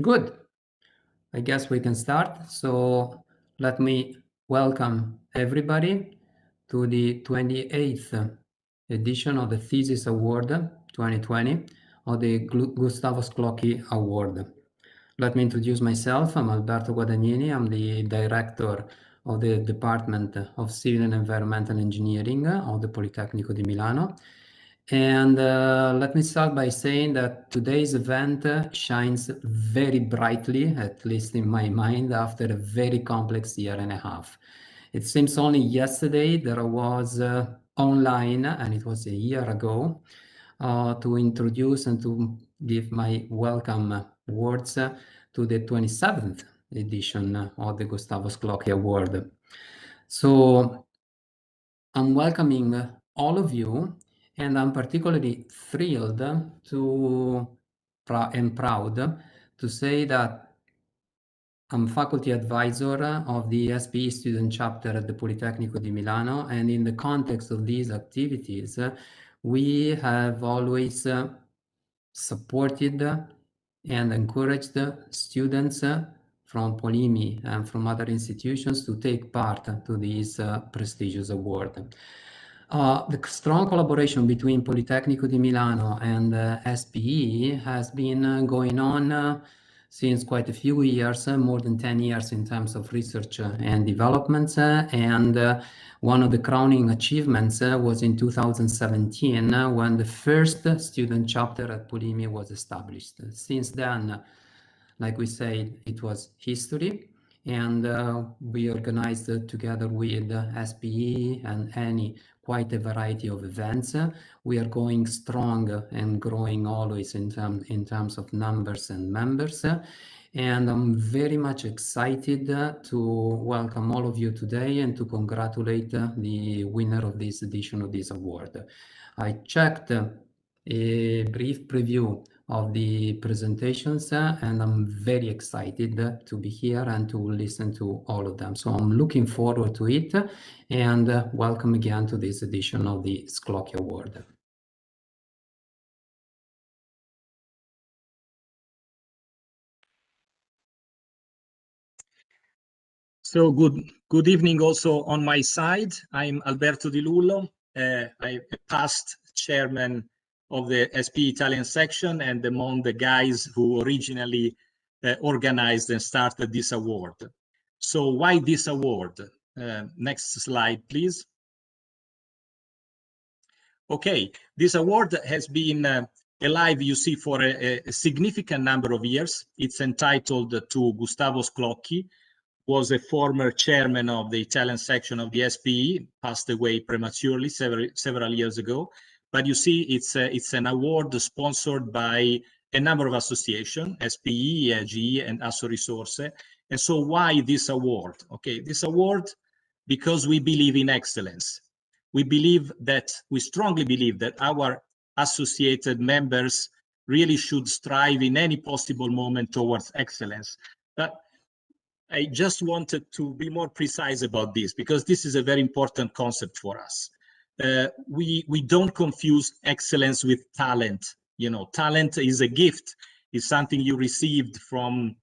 Good. I guess we can start. So let me welcome everybody to the 28th edition of the Thesis Award 2020 of the Gustavo Sclocchi Award. Let me introduce myself. I'm Alberto Guadagnini. I'm the director of the Department of Civil and Environmental Engineering of the Politecnico di Milano. And let me start by saying that today's event shines very brightly, at least in my mind, after a very complex year and a half. It seems only yesterday that I was online, and it was a year ago, to introduce and to give my welcome words to the 27th edition of the Gustavo Sclocchi Award. So I'm welcoming all of you, and I'm particularly thrilled and proud to say that I'm faculty advisor of the SPE student chapter at the Politecnico di Milano, and in the context of these activities, we have always supported and encouraged students from Polimi and from other institutions to take part to this prestigious award. The strong collaboration between Politecnico di Milano and SPE has been going on since quite a few years, more than 10 years in terms of research and development. And one of the crowning achievements was in 2017 when the first student chapter at Polimi was established. Since then, like we said, it was history. And we organized together with SPE and Eni quite a variety of events. We are going strong and growing always in terms of numbers and members. And I'm very much excited to welcome all of you today and to congratulate the winner of this edition of this award. I checked a brief preview of the presentations and I'm very excited to be here and to listen to all of them. So I'm looking forward to it, and welcome again to this edition of the Sclocchi Award. So good evening also on my side. I'm Alberto Di Lullo. I'm a past chairman of the SPE Italian section and among the guys who originally organized and started this award. So why this award? Next slide, please. Okay, this award has been alive, you see, for a significant number of years. It's entitled to Gustavo Sclocchi, was a former chairman of the Italian section of the SPE, passed away prematurely several years ago. But you see, it's an award sponsored by a number of associations, SPE, EAGE and Assorisorse. And so why this award? Okay, this award, because we believe in excellence. We strongly believe that our associated members really should strive in any possible moment towards excellence. But I just wanted to be more precise about this because this is a very important concept for us. We don't confuse excellence with talent. You know, talent is a gift. It's something you received from,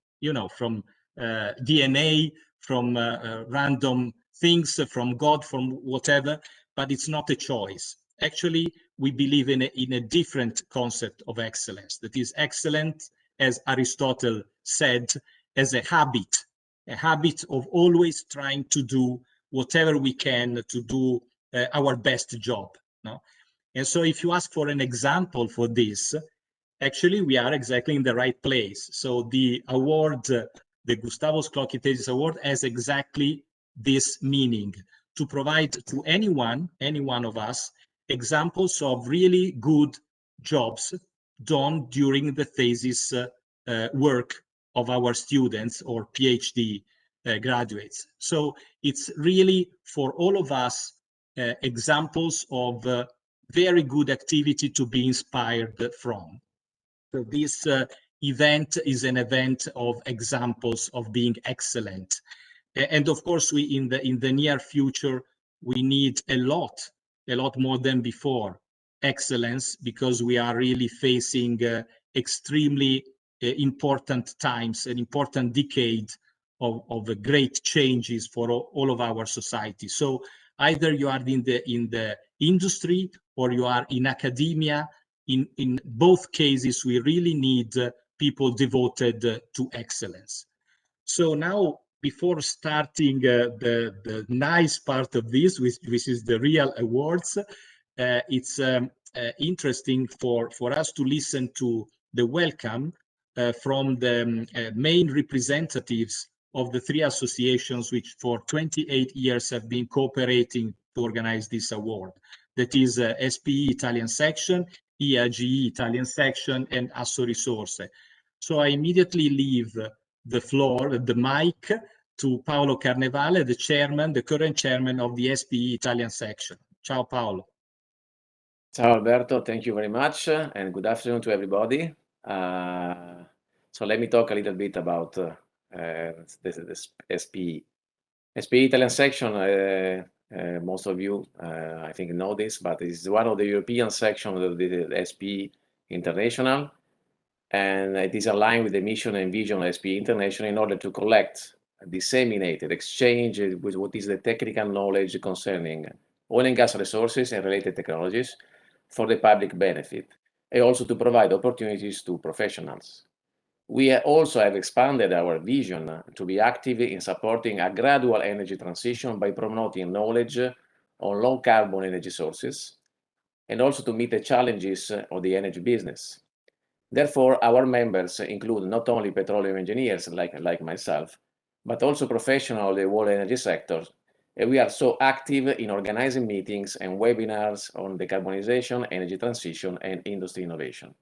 from DNA, from random things, from God, from whatever, but it's not a choice. Actually, we believe in a different concept of excellence. That is excellent, as Aristotle said, as a habit of always trying to do whatever we can to do our best job. No? And so if you ask for an example for this, actually we are exactly in the right place. So the award, the Gustavo Sclocchi Thesis Award, has exactly this meaning, to provide to any one of us, examples of really good jobs done during the thesis work of our students or PhD graduates. So it's really for all of us examples of very good activity to be inspired from. So this event is an event of examples of being excellent. And of course, we in the near future, we need a lot more than before excellence, because we are really facing extremely important times, an important decade of great changes for all of our society. So either you are in the industry or you are in academia. In both cases, we really need people devoted to excellence. So now, before starting the nice part of this, which is the real awards, it's interesting for us to listen to the welcome from the main representatives of the three associations which for 28 years have been cooperating to organize this award. That is SPE Italian Section, EAGE Italian Section, and Assorisorse. So I immediately leave the floor, the mic, to Paolo Carnevale, the current chairman of the SPE Italian Section. Ciao, Paolo. Ciao, Alberto. Thank you very much, and good afternoon to everybody. So let me talk a little bit about the SPE. SPE Italian Section, most of you, I think, know this, but it's one of the European sections of the SPE International, and it is aligned with the mission and vision of SPE International in order to collect, disseminate, and exchange with what is the technical knowledge concerning oil and gas resources and related technologies for the public benefit, and also to provide opportunities to professionals. We also have expanded our vision to be active in supporting a gradual energy transition by promoting knowledge on low carbon energy sources, and also to meet the challenges of the energy business. Therefore, our members include not only petroleum engineers like myself, but also professionals of the world energy sector. And we are so active in organizing meetings and webinars on decarbonization, energy transition, and industry innovation.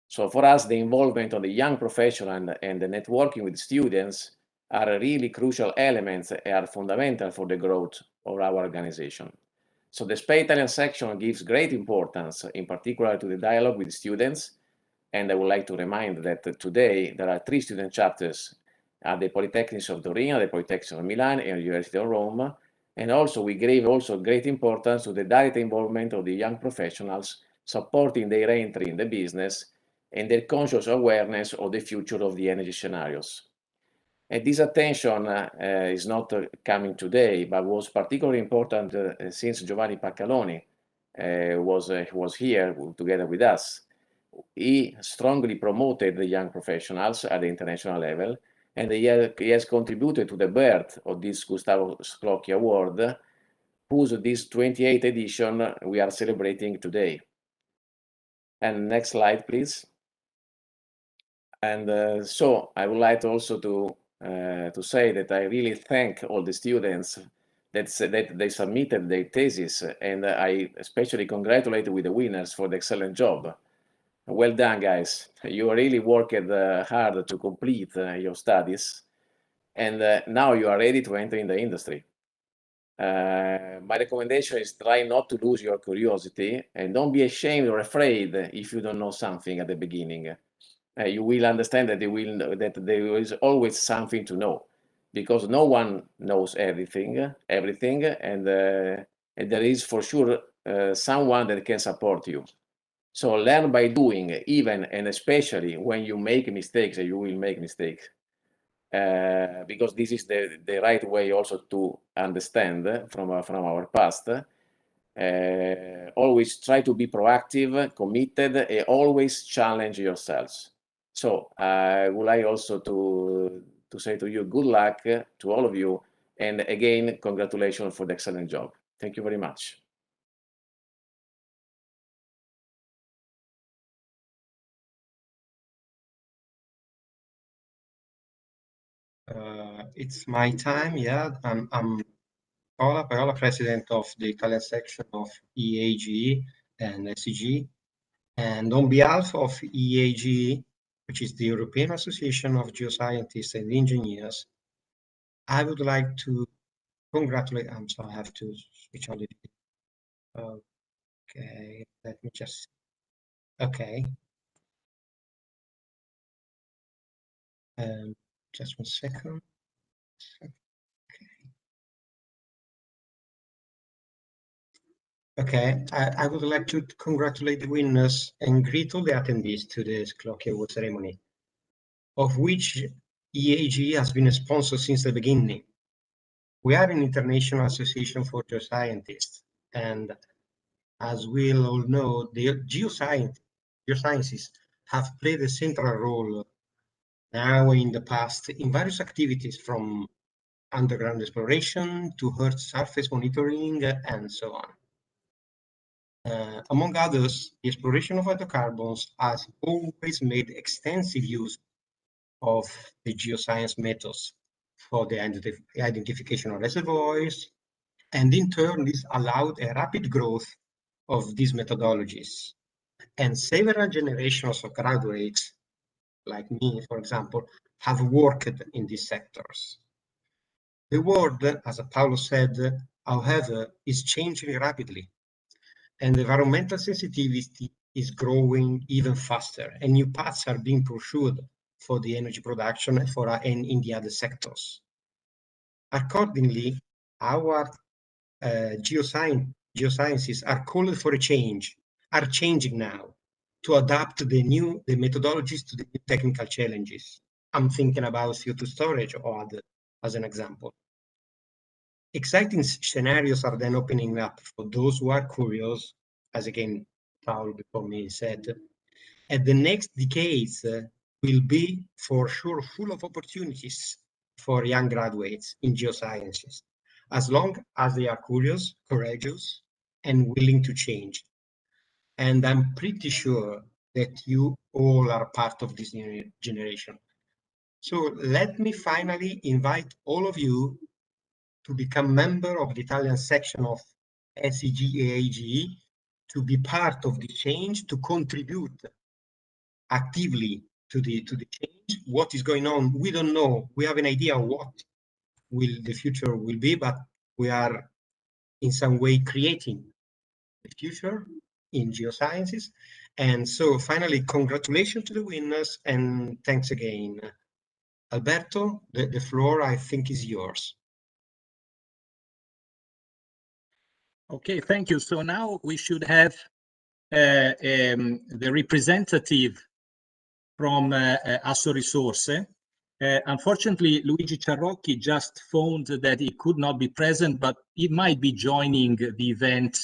So for us, the involvement of the young professional and the networking with students are really crucial elements and are fundamental for the growth of our organization. So the SPE Italian section gives great importance, in particular, to the dialogue with students. And I would like to remind that today there are 3 student chapters at the Polytechnics of Torino, the Polytechnics of Milan, and University of Rome. And also we gave also great importance to the direct involvement of the young professionals, supporting their entry in the business and their conscious awareness of the future of the energy scenarios. And this attention is not coming today, but was particularly important since Giovanni Paccaloni was here together with us. He strongly promoted the young professionals at the international level, and he has contributed to the birth of this Gustavo Sclocchi Award, whose this 28th edition we are celebrating today. And next slide, please. And so I would like also to say that I really thank all the students that they submitted their thesis, and I especially congratulate with the winners for the excellent job. Well done, guys. You really worked hard to complete your studies, and now you are ready to enter in the industry. My recommendation is try not to lose your curiosity, and don't be ashamed or afraid if you don't know something at the beginning. You will understand that there is always something to know, because no one knows everything, and there is for sure someone that can support you. So learn by doing, even and especially when you make mistakes, and you will make mistakes, because this is the right way also to understand from our past. Always try to be proactive, committed, and always challenge yourselves. So I would like also to say to you, good luck to all of you, and again, congratulations for the excellent job. Thank you very much. It's my time, yeah. I'm Paola Parola, president of the Italian section of EAGE and SEG. And on behalf of EAGE, which is the European Association of Geoscientists and Engineers, I would like to congratulate, I'm sorry, I have to switch on the video. Okay, let me just, okay. Just 1 second. Okay, I would like to congratulate the winners and greet all the attendees to the Sclocchi Award ceremony. of which EAGE has been a sponsor since the beginning. We are an international association for geoscientists, and as we all know, the geosciences have played a central role now in the past in various activities, from underground exploration to Earth surface monitoring and so on. Among others, the exploration of hydrocarbons has always made extensive use of the geoscience methods for the identification of reservoirs, and in turn this allowed a rapid growth of these methodologies. And several generations of graduates, like me, for example, have worked in these sectors. The world, as Paolo said, however, is changing rapidly, and environmental sensitivity is growing even faster, and new paths are being pursued for the energy production and in the other sectors. Accordingly, our geosciences are called for a change, are changing now to adapt the methodologies to the new technical challenges. I'm thinking about CO2 storage or other, as an example. Exciting scenarios are then opening up for those who are curious, as again, Paul before me said, and the next decades will be for sure full of opportunities for young graduates in geosciences, as long as they are curious, courageous, and willing to change. And I'm pretty sure that you all are part of this new generation. So let me finally invite all of you to become member of the Italian section of SEG to be part of the change, to contribute actively to the change. What is going on, we don't know. We have an idea of what the future will be, but we are in some way creating the future in geosciences. And so finally, congratulations to the winners, and thanks again. Alberto, the floor, I think, is yours. Okay, thank you. So now we should have the representative from Assorisorse. Unfortunately, Luigi Ciarrocchi just phoned that he could not be present, but he might be joining the event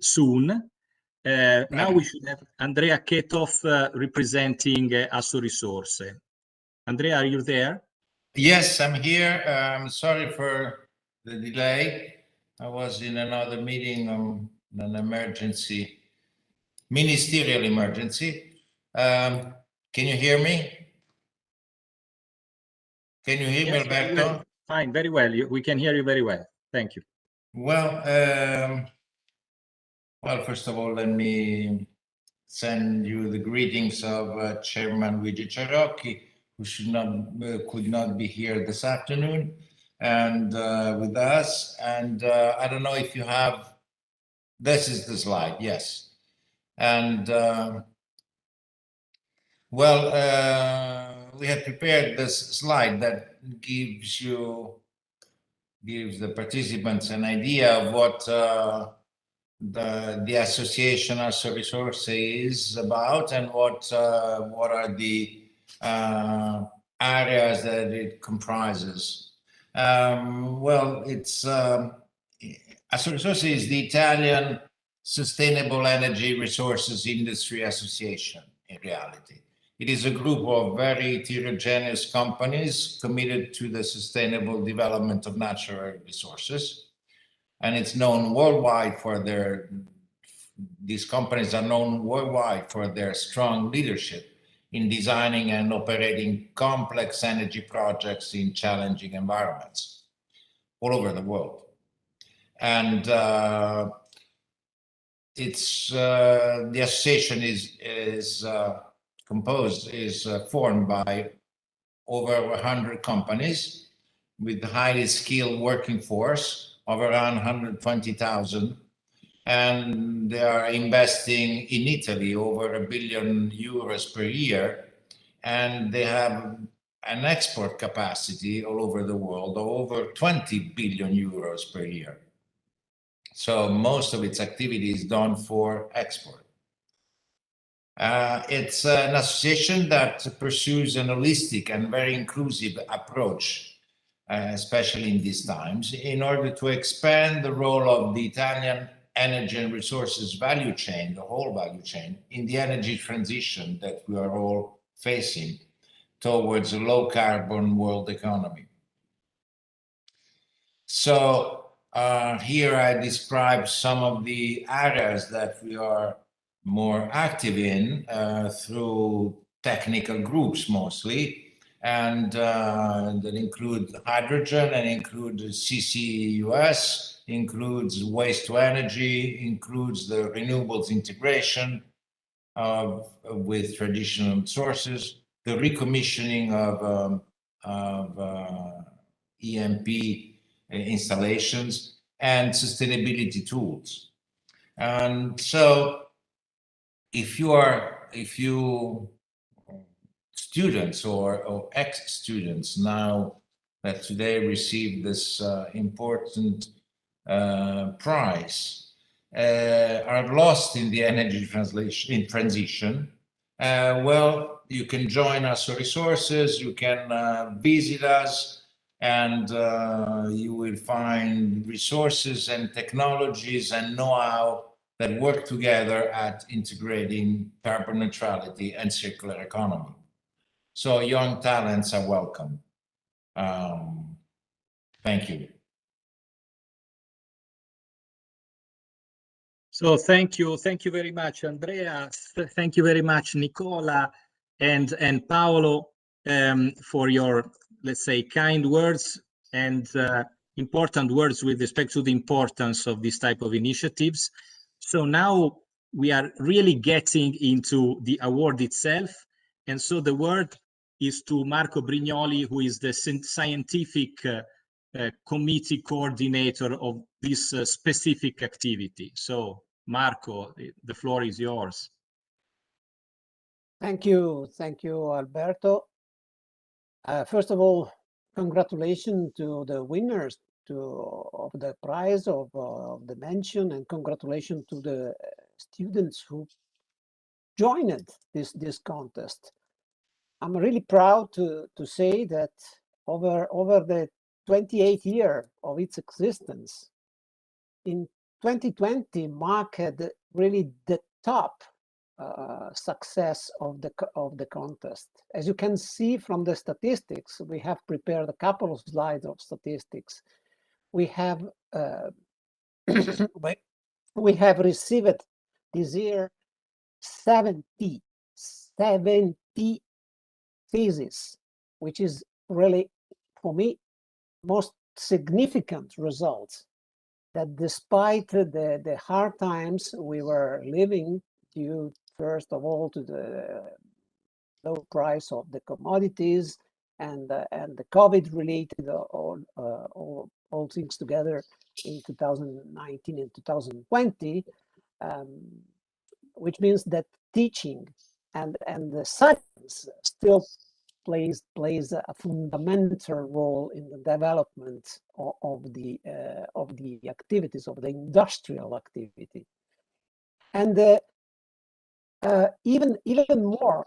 soon. Now we should have Andrea Ketov representing Assorisorse. Andrea, are you there? Yes, I'm here. I'm sorry for the delay. I was in another meeting on an emergency, ministerial emergency. Can you hear me? Can you hear me, Alberto? Very well. Fine, very well. We can hear you very well. Thank you. Well, first of all, let me send you the greetings of Chairman Luigi Ciarrocchi, who could not be here this afternoon, and with us. And I don't know if you have, this is the slide, yes. And we have prepared this slide that gives the participants an idea of what the association Assorisorse is about, and what are the areas that it comprises. Assorisorse is the Italian Sustainable Energy Resources Industry Association, in reality. It is a group of very heterogeneous companies committed to the sustainable development of natural resources. And it's known worldwide for these companies are known worldwide for their strong leadership in designing and operating complex energy projects in challenging environments all over the world. And the association is formed by over 100 companies with highly skilled working force of around 120,000, and they are investing in Italy over €1 billion per year, and they have an export capacity all over the world of over €20 billion per year. So most of its activity is done for export. It's an association that pursues an holistic and very inclusive approach, especially in these times, in order to expand the role of the Italian energy and resources value chain, the whole value chain, in the energy transition that we are all facing towards a low carbon world economy. So here I describe some of the areas that we are more active in through technical groups mostly, and that include hydrogen and include CCUS, includes waste to energy, includes the renewables integration with traditional sources, the recommissioning of EMP installations, and sustainability tools. And so if you students or ex-students now that today receive this important prize are lost in the energy transition, well, you can join Assorisorse, you can visit us, and you will find resources and technologies and know-how that work together at integrating carbon neutrality and circular economy. So young talents are welcome. Thank you. So thank you very much, Andrea. Thank you very much, Nicola and Paolo, for your, let's say, kind words and important words with respect to the importance of this type of initiatives. So now we are really getting into the award itself. And so the word is to Marco Brignoli, who is the scientific committee coordinator of this specific activity. So Marco, the floor is yours. Thank you, Alberto. First of all, congratulations to the winners of the prize of the mention, and congratulations to the students who joined this contest. I'm really proud to say that over the 28 years of its existence, in 2020 marked really the top success of the contest. As you can see from the statistics, we have prepared a couple of slides of statistics. We have we have received this year 70 theses, which is really, for me, most significant results. That despite the hard times we were living, due first of all to the low price of the commodities and the COVID-related all things together in 2019 and 2020, which means that teaching and the science still plays a fundamental role in the development of the activities, of the industrial activity. And even more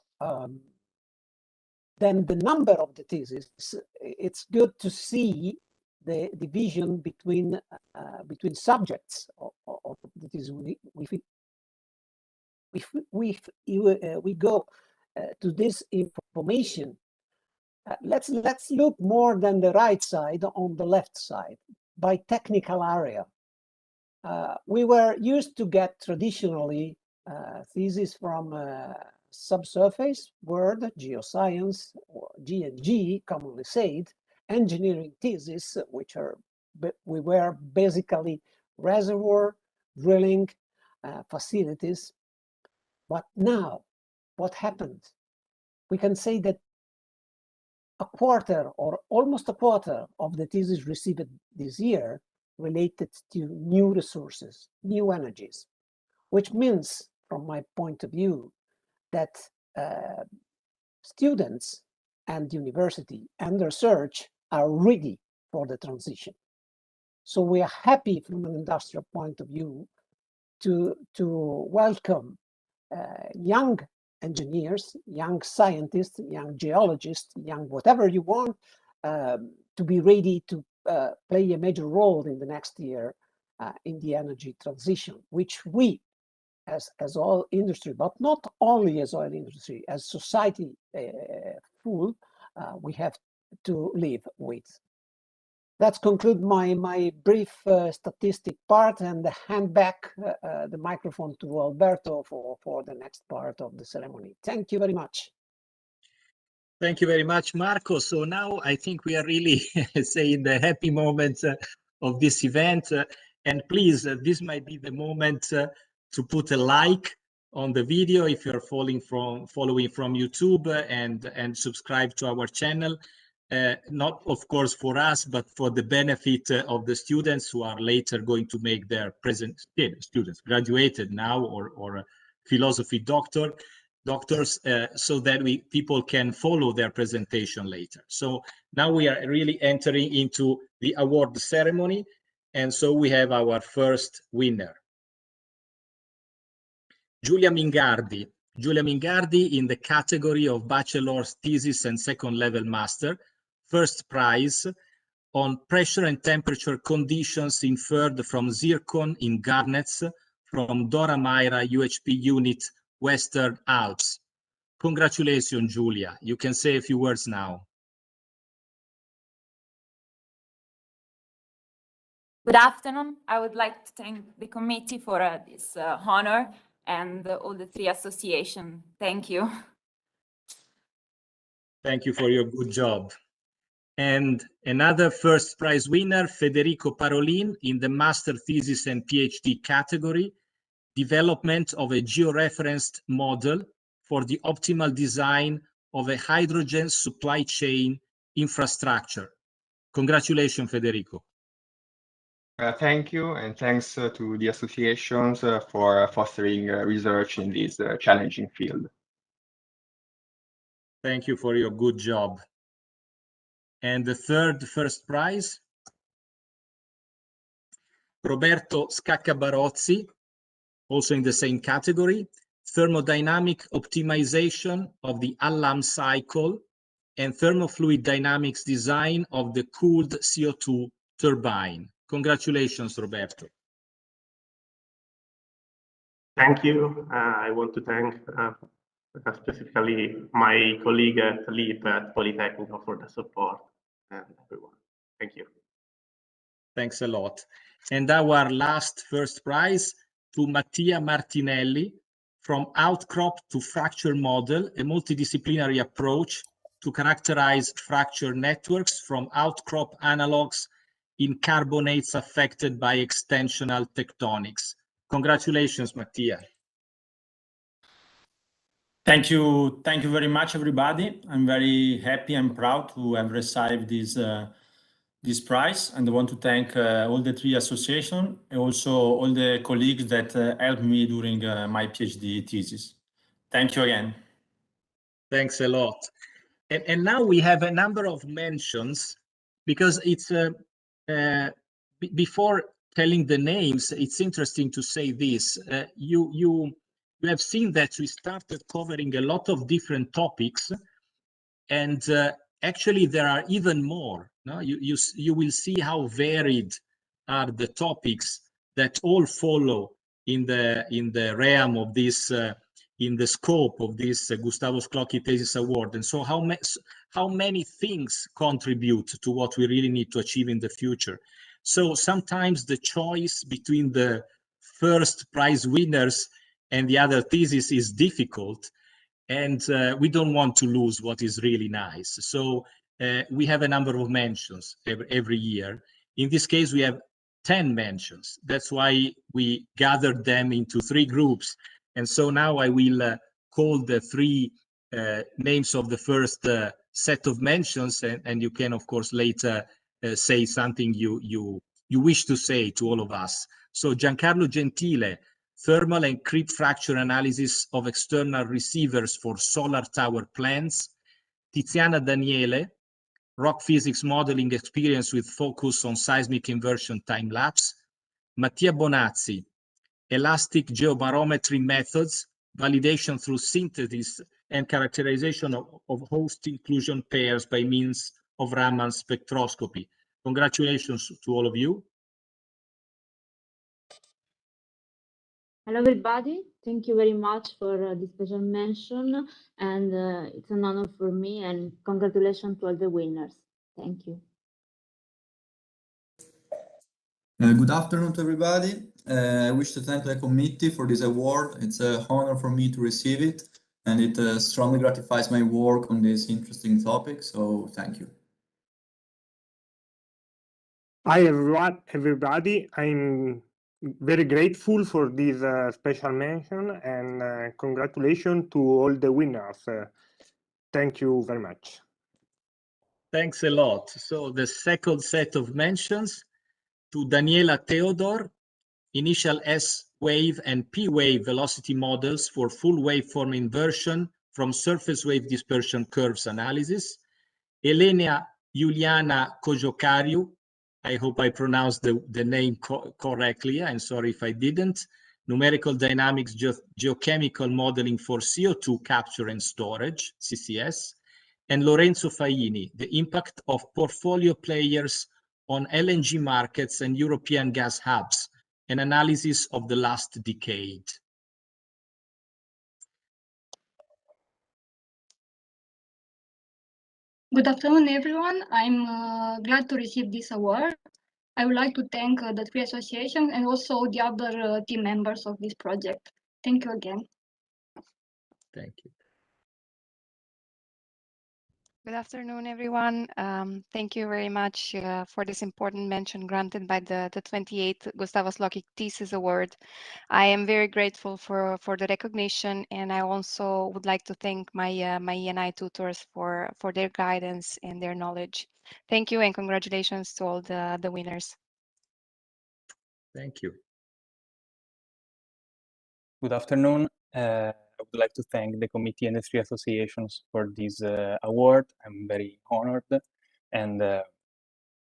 than the number of the theses, it's good to see the division between subjects of the thesis. If we go to this information, let's look more than the right side on the left side by technical area. We were used to get traditionally theses from subsurface world, geoscience, or G&G, commonly said, engineering theses, which we were basically reservoir drilling facilities. But now, what happened? We can say that a quarter or almost a quarter of the theses received this year related to new resources, new energies, which means, from my point of view, that students and university and research are ready for the transition. So we are happy from an industrial point of view to welcome young engineers, young scientists, young geologists, young whatever you want, to be ready to play a major role in the next year in the energy transition, which we, as oil industry, but not only as oil industry, as society full, we have to live with. That concludes my brief statistic part, and hand back the microphone to Alberto for the next part of the ceremony. Thank you very much. Thank you very much, Marco. So now I think we are really saying the happy moment of this event. And please, this might be the moment to put a like on the video if you're following from YouTube, and subscribe to our channel. Not, of course, for us, but for the benefit of the students who are later going to make their students graduated now, or philosophy doctors, so that people can follow their presentation later. So now we are really entering into the award ceremony, and so we have our first winner, Giulia Mingardi. Giulia Mingardi in the category of bachelor's thesis and second level master, first prize on pressure and temperature conditions inferred from zircon in garnets from Dora Maira UHP unit, Western Alps. Congratulations, Giulia. You can say a few words now. Good afternoon. I would like to thank the committee for this honor, and all the three associations. Thank you. Thank you for your good job. And another first prize winner, Federico Parolin, in the master thesis and PhD category, development of a georeferenced model for the optimal design of a hydrogen supply chain infrastructure. Congratulations, Federico. Thank you, and thanks to the associations for fostering research in this challenging field. Thank you for your good job. And the third first prize, Roberto Scaccabarozzi, also in the same category, thermodynamic optimization of the Allam cycle and thermofluid dynamics design of the cooled CO2 turbine. Congratulations, Roberto. Thank you. I want to thank specifically my colleague Felipe at Politecnico for the support, and everyone. Thank you. Thanks a lot. And our last first prize to Mattia Martinelli, from outcrop to fracture model, a multidisciplinary approach to characterize fracture networks from outcrop analogs in carbonates affected by extensional tectonics. Congratulations, Mattia. Thank you very much, everybody. I'm very happy and proud to have received this prize, and I want to thank all the three associations and also all the colleagues that helped me during my PhD thesis. Thank you again. Thanks a lot. And now we have a number of mentions, because it's before telling the names, it's interesting to say this. You have seen that we started covering a lot of different topics, and actually there are even more. No? You will see how varied are the topics that all follow in the realm of this, in the scope of this Gustavo Sclocchi Thesis Award. And so how many things contribute to what we really need to achieve in the future. So sometimes the choice between the first prize winners and the other thesis is difficult, and we don't want to lose what is really nice. So we have a number of mentions every year. In this case, we have 10 mentions. That's why we gathered them into 3 groups. And so now I will call the 3 names of the first set of mentions, and you can, of course, later say something you wish to say to all of us. So Giancarlo Gentile, thermal and creep fracture analysis of external receivers for solar tower plants. Tiziana Daniele, rock physics modeling experience with focus on seismic inversion time-lapse. Mattia Bonazzi, elastic geobarometry methods validation through synthesis and characterization of host inclusion pairs by means of Raman spectroscopy. Congratulations to all of you. Hello, everybody. Thank you very much for the special mention, and it's an honor for me, and congratulations to all the winners. Thank you. Good afternoon to everybody. I wish to thank the committee for this award. It's an honor for me to receive it, and it strongly gratifies my work on this interesting topic, so thank you. Hi, everybody. I'm very grateful for this special mention, and congratulations to all the winners. Thank you very much. Thanks a lot. So the second set of mentions to Daniela Theodore, initial S-wave and P-wave velocity models for full waveform inversion from surface wave dispersion curves analysis. Elena Juliana Kojokariu, I hope I pronounced the name correctly. I'm sorry if I didn't. Numerical dynamics geochemical modeling for CO2 capture and storage, CCS. And Lorenzo Faini, the impact of portfolio players on LNG markets and European gas hubs, an analysis of the last decade. Good afternoon, everyone. I'm glad to receive this award. I would like to thank the three associations and also the other team members of this project. Thank you again. Thank you. Good afternoon, everyone. Thank you very much for this important mention granted by the 28th Gustavo Sclocchi Thesis Award. I am very grateful for the recognition, and I also would like to thank my my ENI tutors for their guidance and their knowledge. Thank you, and congratulations to all the winners. Thank you. Good afternoon. I would like to thank the committee and the three associations for this award. I'm very honored, and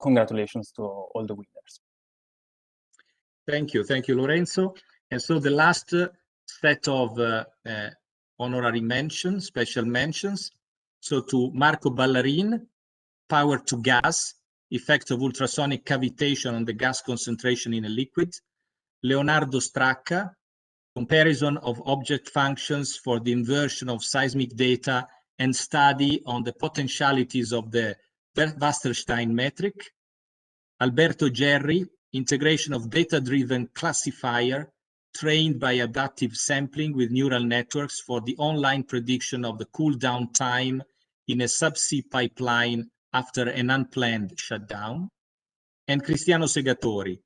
congratulations to all the winners. Thank you, Lorenzo. And so the last set of honorary mentions, special mentions. So to Marco Ballarin, power to gas, effect of ultrasonic cavitation on the gas concentration in a liquid. Leonardo Stracca, comparison of object functions for the inversion of seismic data and study on the potentialities of the Wasserstein metric. Alberto Gerri, integration of data-driven classifier trained by adaptive sampling with neural networks for the online prediction of the cool-down time in a subsea pipeline after an unplanned shutdown. And Cristiano Segatori,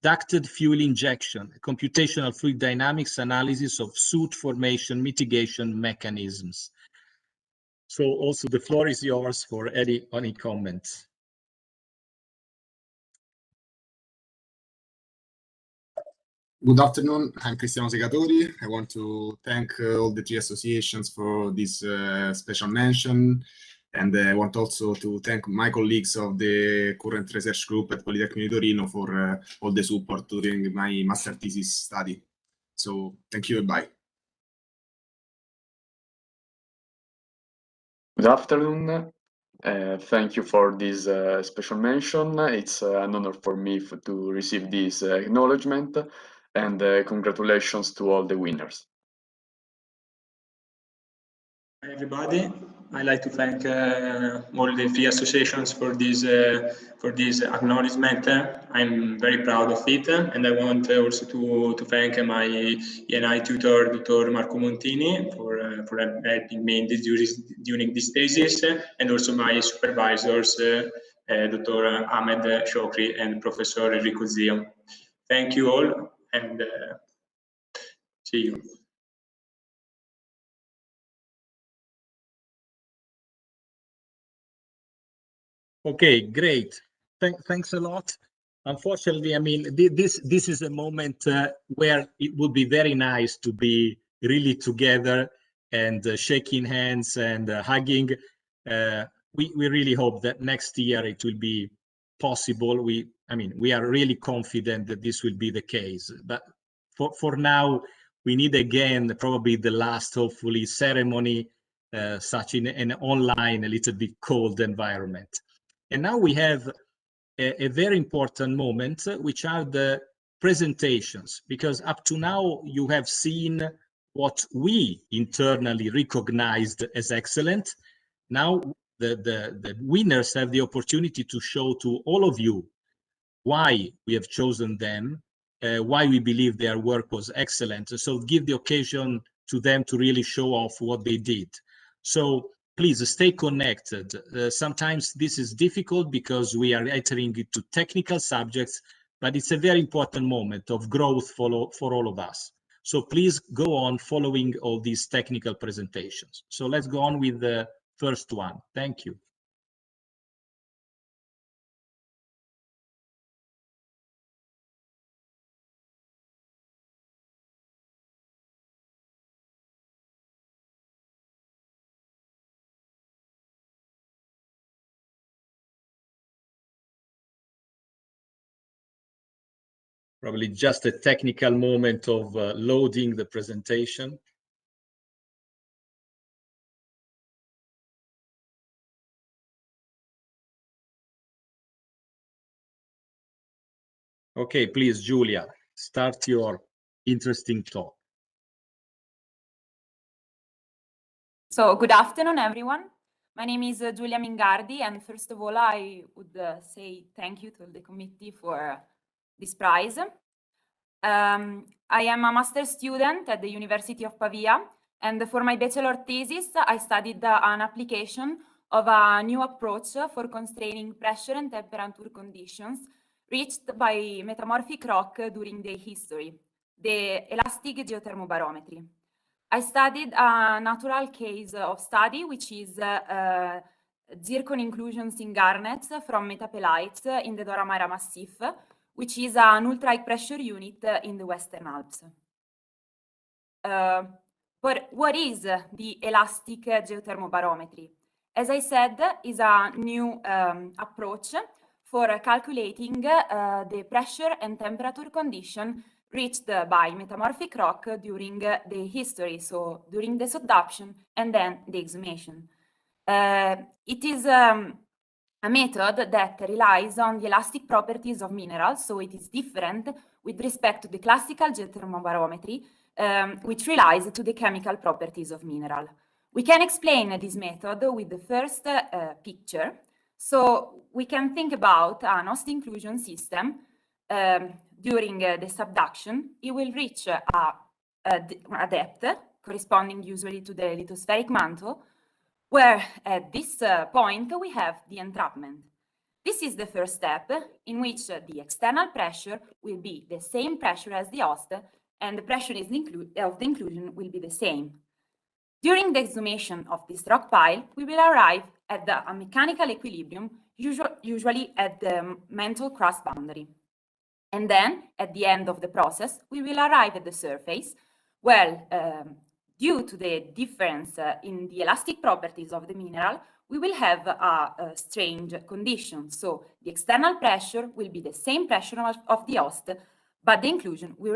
ducted fuel injection, computational fluid dynamics analysis of soot formation mitigation mechanisms. So also the floor is yours for any comments. Good afternoon, I'm Cristiano Segatori. I want to thank all the three associations for this special mention. And I want also to thank my colleagues of the current research group at Politecnico di Torino for all the support during my master thesis study. So thank you and bye. Good afternoon. Thank you for this special mention. It's an honor for me to receive this acknowledgement, and congratulations to all the winners. Hi, everybody. I'd like to thank all the three associations for this acknowledgement. I'm very proud of it, and I want also to thank my ENI tutor, Dr. Marco Montini, for helping me in this, during this thesis, and also my supervisors, Dr. Ahmed Shokri and Professor Enrico Zio. Thank you all, and see you. Okay, great. Thanks a lot. Unfortunately, I mean, this is a moment where it would be very nice to be really together and shaking hands and hugging. We really hope that next year it will be possible. I mean, we are really confident that this will be the case. But for now, we need again probably the last, hopefully, ceremony, such in an online, a little bit cold environment. And now we have a very important moment, which are the presentations, because up to now you have seen what we internally recognized as excellent. Now the winners have the opportunity to show to all of you why we have chosen them, why we believe their work was excellent. So give the occasion to them to really show off what they did. So please stay connected. Sometimes this is difficult because we are entering into technical subjects, but it's a very important moment of growth for all of us. So please go on following all these technical presentations. So let's go on with the first one. Thank you. Probably just a technical moment of loading the presentation. Okay, please, Giulia, start your interesting talk. So good afternoon, everyone. My name is Giulia Mingardi, and first of all, I would say thank you to the committee for this prize. I am a master's student at the University of Pavia, and for my bachelor thesis, I studied an application of a new approach for constraining pressure and temperature conditions reached by metamorphic rock during their history, the elastic geothermal barometry. I studied a natural case of study, which is zircon inclusions in garnets from metapelites in the Dora Maira Massif, which is an ultra-high pressure unit in the Western Alps. But what is the elastic geothermal barometry? As I said, is a new approach for calculating the pressure and temperature condition reached by metamorphic rock during the history, so during the subduction and then the exhumation. It is a method that relies on the elastic properties of minerals, so it is different with respect to the classical geothermal barometry, which relies to the chemical properties of mineral. We can explain this method with the first picture. So we can think about an host inclusion system. During the subduction, it will reach a depth corresponding usually to the lithospheric mantle, where at this point we have the entrapment. This is the first step in which the external pressure will be the same pressure as the host, and the pressure of the inclusion will be the same. During the exhumation of this rock pile, we will arrive at a mechanical equilibrium, usually at the mantle crust boundary. And then, at the end of the process, we will arrive at the surface, where, due to the difference in the elastic properties of the mineral, we will have a strange condition. So the external pressure will be the same pressure of the host, but the inclusion will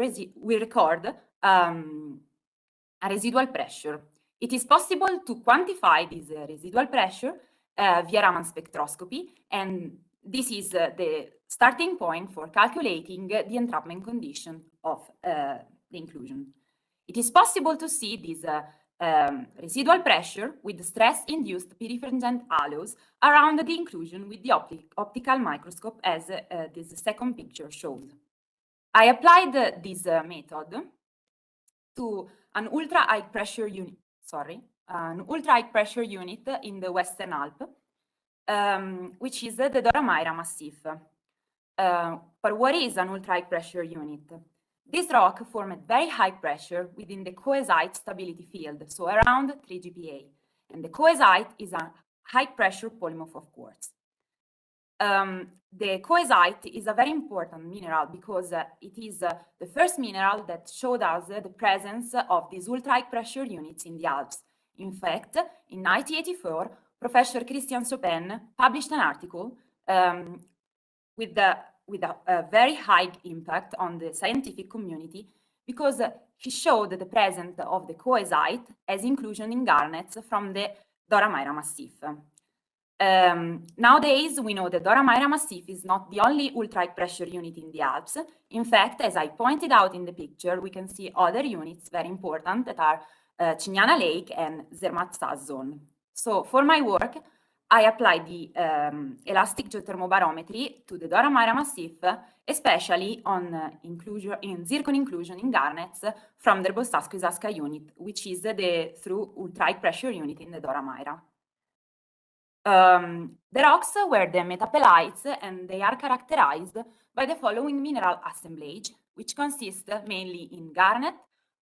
record a residual pressure. It is possible to quantify this residual pressure via Raman spectroscopy, and this is the starting point for calculating the entrapment condition of the inclusion. It is possible to see this residual pressure with stress-induced birefringent halos around the inclusion with the optical microscope, as this second picture shows. I applied this method to an ultra-high pressure unit, in the Western Alps, which is the Dora Maira Massif. But what is an ultra-high pressure unit? This rock formed at very high pressure within the coesite stability field, so around 3 GPa. And the coesite is a high pressure polymorph of quartz. The coesite is a very important mineral because it is the first mineral that showed us the presence of these ultra-high pressure units in the Alps. In fact, in 1984, Professor Christian Chopin published an article with a very high impact on the scientific community, because he showed the presence of the coesite as inclusion in garnets from the Dora-Myra Massif. Nowadays, we know the Dora-Myra Massif is not the only ultra-high pressure unit in the Alps. In fact, as I pointed out in the picture, we can see other units very important that are Cignana Lake and Zermatt zone. So for my work, I applied the elastic geothermal barometry to the Dora-Myra Massif, especially on zircon inclusion in garnets from the Bostasco-Isasca unit, which is the through ultra-high pressure unit in the Dora-Myra. The rocks were the metapelites, and they are characterized by the following mineral assemblage, which consists mainly in garnet,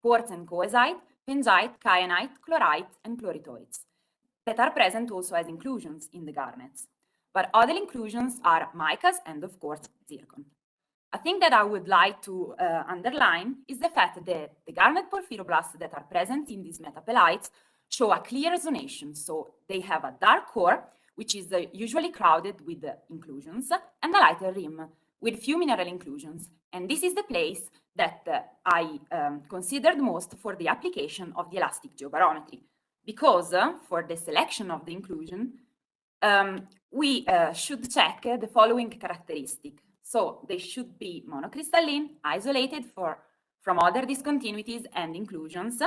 quartz and coesite, pengite, kyanite, chlorite, and chloritoids that are present also as inclusions in the garnets. But other inclusions are micas and, of course, zircon. A thing that I would like to underline is the fact that the garnet porphyroblasts that are present in these metapelites show a clear zonation. So they have a dark core, which is usually crowded with inclusions, and a lighter rim with few mineral inclusions. And this is the place that I considered most for the application of the elastic geobarometry, because for the selection of the inclusion, we should check the following characteristic. So they should be monocrystalline, isolated from other discontinuities and inclusions,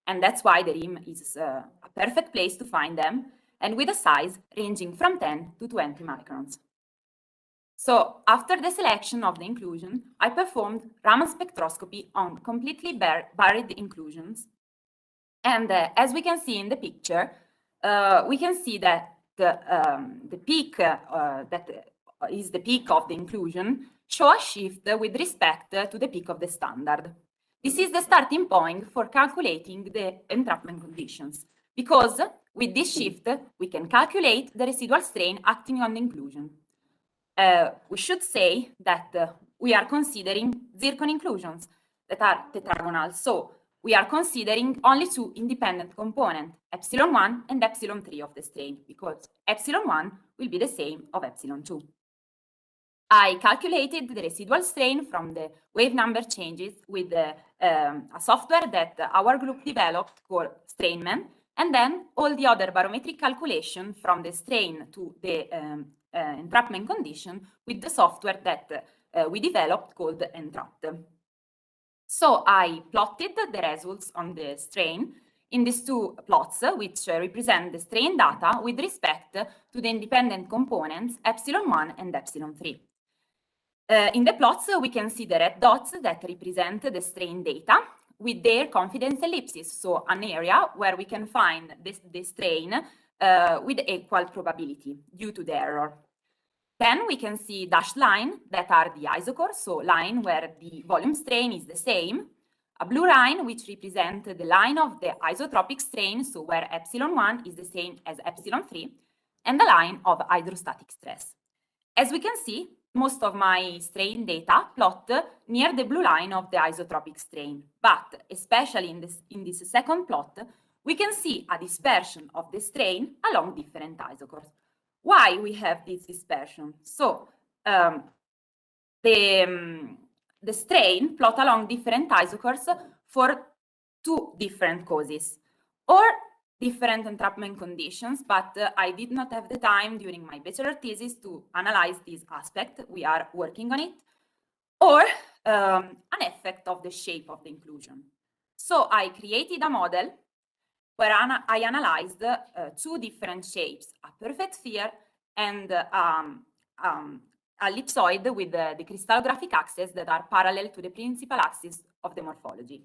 and that's why the rim is a perfect place to find them, and with a size ranging from 10 to 20 microns. So after the selection of the inclusion, I performed Raman spectroscopy on completely buried inclusions. And as we can see in the picture, we can see that the peak that is the peak of the inclusion show a shift with respect to the peak of the standard. This is the starting point for calculating the entrapment conditions, because with this shift, we can calculate the residual strain acting on the inclusion. We should say that we are considering zircon inclusions that are tetragonal. So we are considering only two independent components, epsilon 1 and epsilon 3 of the strain, because epsilon 1 will be the same of epsilon 2. I calculated the residual strain from the wave number changes with a software that our group developed called Strainman, and then all the other barometric calculation from the strain to the entrapment condition with the software that we developed called Entrapped. So I plotted the results on the strain in these two plots, which represent the strain data with respect to the independent components epsilon 1 and epsilon 3. In the plots, we can see the red dots that represent the strain data with their confidence ellipses, so an area where we can find the strain with equal probability due to the error. Then we can see dashed line that are the isocores, so line where the volume strain is the same, a blue line which represents the line of the isotropic strain, so where epsilon 1 is the same as epsilon 3, and the line of hydrostatic stress. As we can see, most of my strain data plot near the blue line of the isotropic strain, but especially in this second plot, we can see a dispersion of the strain along different isocores. Why we have this dispersion? So the strain plot along different isocores for two different causes, or different entrapment conditions, but I did not have the time during my bachelor thesis to analyze this aspect. We are working on it. Or an effect of the shape of the inclusion. So I created a model where I analyzed two different shapes, a perfect sphere and ellipsoid with the crystallographic axes that are parallel to the principal axis of the morphology.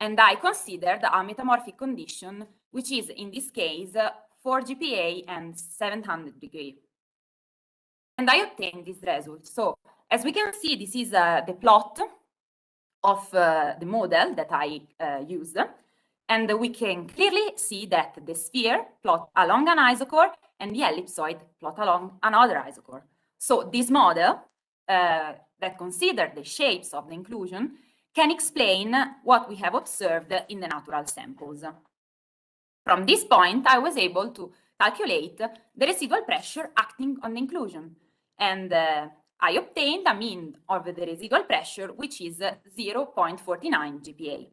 And I considered a metamorphic condition, which is in this case 4 GPa and 700 degree. And I obtained this result. So as we can see, this is the plot of the model that I used. And we can clearly see that the sphere plot along an isocore and the ellipsoid plot along another isocore. So this model that considers the shapes of the inclusion can explain what we have observed in the natural samples. From this point, I was able to calculate the residual pressure acting on the inclusion. And I obtained a mean of the residual pressure, which is 0.49 GPa.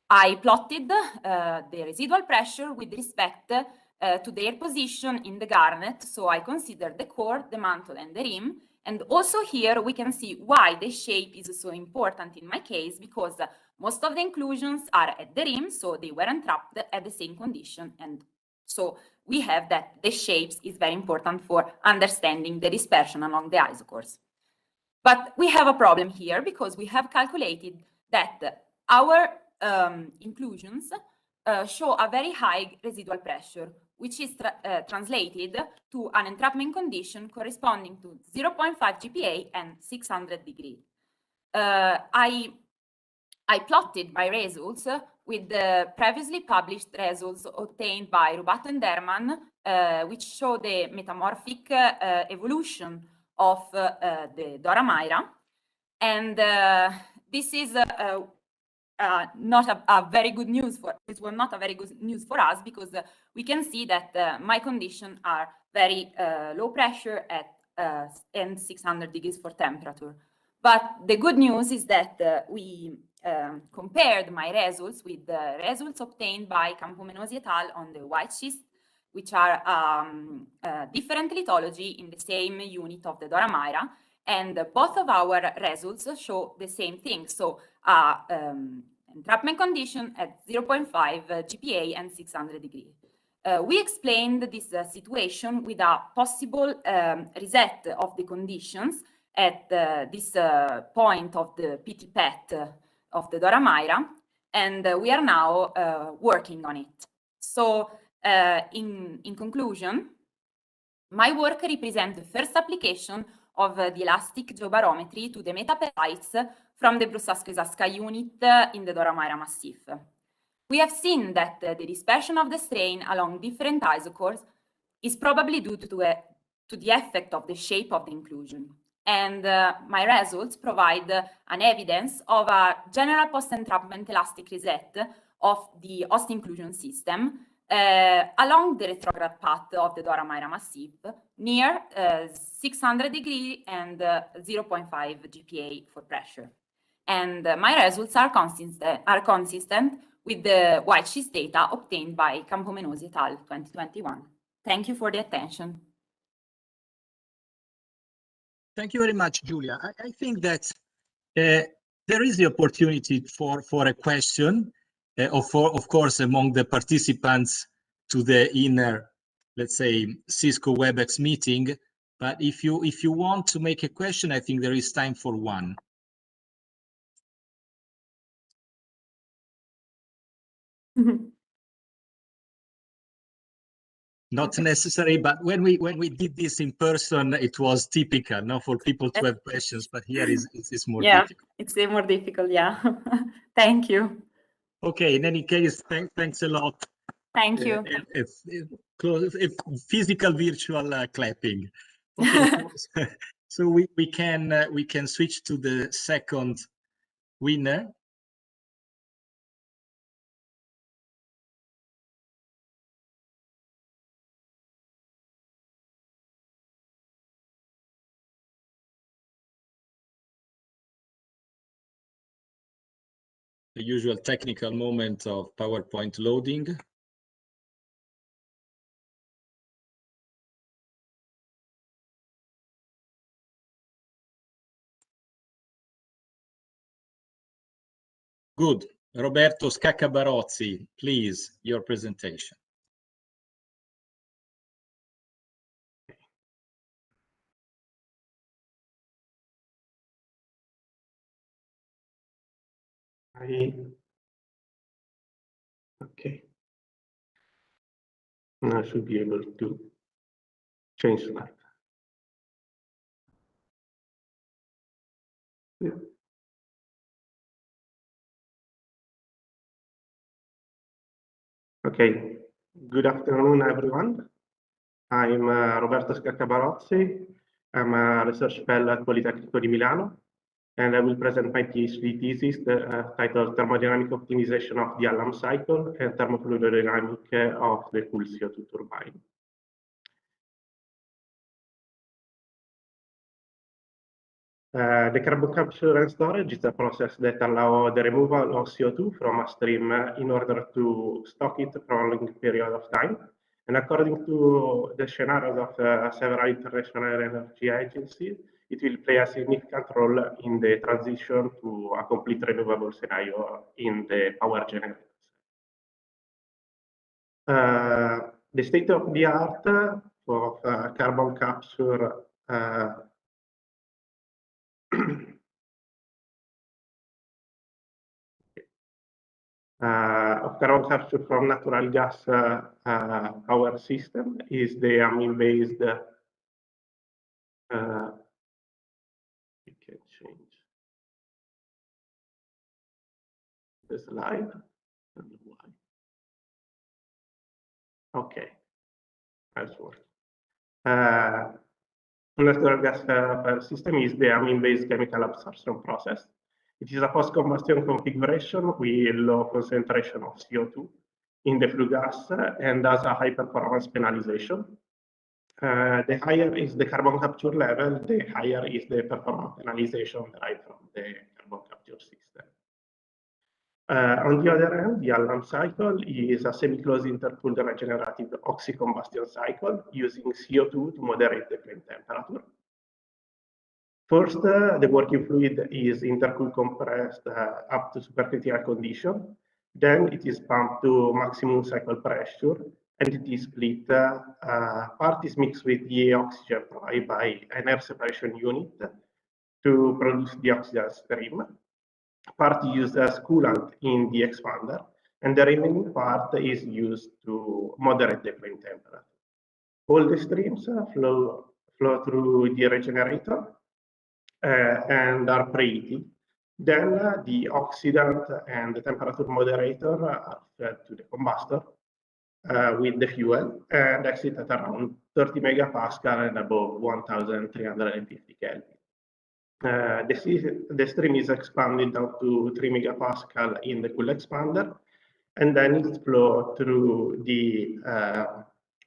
I plotted the residual pressure with respect to their position in the garnet. So I considered the core, the mantle, and the rim. And also here we can see why the shape is so important in my case, because most of the inclusions are at the rim, so they weren't trapped at the same condition. And so we have that the shapes is very important for understanding the dispersion along the isocores. But we have a problem here because we have calculated that our inclusions show a very high residual pressure, which is translated to an entrapment condition corresponding to 0.5 GPa and 600 degrees. I plotted my results with the previously published results obtained by Rubato and Derman, which show the metamorphic evolution of the Dora Maira. And this is not a very good news for, this was not a very good news for us, because we can see that my conditions are very low pressure at and 600 degrees for temperature. But the good news is that we compared my results with the results obtained by Campomenosi et al. On the white schist, which are different lithology in the same unit of the Dora Maira, and both of our results show the same thing. So entrapment condition at 0.5 GPa and 600 degrees. We explained this situation with a possible reset of the conditions at this point of the PT PET of the Dora Maira, and we are now working on it. So in conclusion, my work represents the first application of the elastic geobarometry to the metaperites from the Brusasco-Isasca unit in the Dora Maira Massif. We have seen that the dispersion of the strain along different isocores is probably due to the effect of the shape of the inclusion. And my results provide an evidence of a general post-entrapment elastic reset of the host inclusion system along the retrograde path of the Dora Maira Massif near 600 degrees and 0.5 GPa for pressure. And my results are consistent with the white schist data obtained by Campomenosi et al. 2021. Thank you for the attention. Thank you very much, Giulia. I think that there is the opportunity for a question, of course, among the participants to the inner, let's say, Cisco WebEx meeting. But if you want to make a question, I think there is time for one. Not necessary, but when we did this in person, it was typical, no, for people to have questions. But here it's more difficult. It's more difficult. Yeah. Thank you. Okay. In any case, thanks a lot. Thank you. Physical virtual clapping. Okay. So we can switch to the second winner. The usual technical moment of PowerPoint loading. Good. Roberto Scaccabarozzi, please, your presentation. Okay. Now I should be able to change slide. Yeah. Okay. Good afternoon, everyone. I'm Roberto Scaccabarozzi. I'm a research fellow at Politecnico di Milano, and I will present my PhD thesis titled Thermodynamic Optimization of the Allam Cycle and Thermofluidodynamic of the Cool CO2 Turbine. The carbon capture and storage is a process that allows the removal of CO2 from a stream in order to stock it for a long period of time. And according to the scenarios of several international energy agencies, it will play a significant role in the transition to a complete renewable scenario in the power generation. The state of the art of carbon capture of carbon capture from natural gas power system is the amine-based. We can change the slide. Okay, that's working. Natural gas power system is the amine-based chemical absorption process. It is a post-combustion configuration with low concentration of CO2 in the flue gas and has a high performance penalization. The higher is the carbon capture level, the higher is the performance penalization derived from the carbon capture system. On the other hand, the Allam cycle is a semi-closed intercooled regenerative oxy-combustion cycle using CO2 to moderate the flame temperature. First, the working fluid is intercooled compressed up to supercritical condition. Then it is pumped to maximum cycle pressure, and it is split. Part is mixed with the oxygen provided by an air separation unit to produce the oxygen stream. Part used as coolant in the expander, and the remaining part is used to moderate the flame temperature. All the streams flow through the regenerator and are preheated. Then the oxidant and the temperature moderator are fed to the combustor with the fuel and exit at around 30 megapascal and above 1350 Kelvin. The stream is expanded down to 3 megapascal in the cool expander, and then it flows through the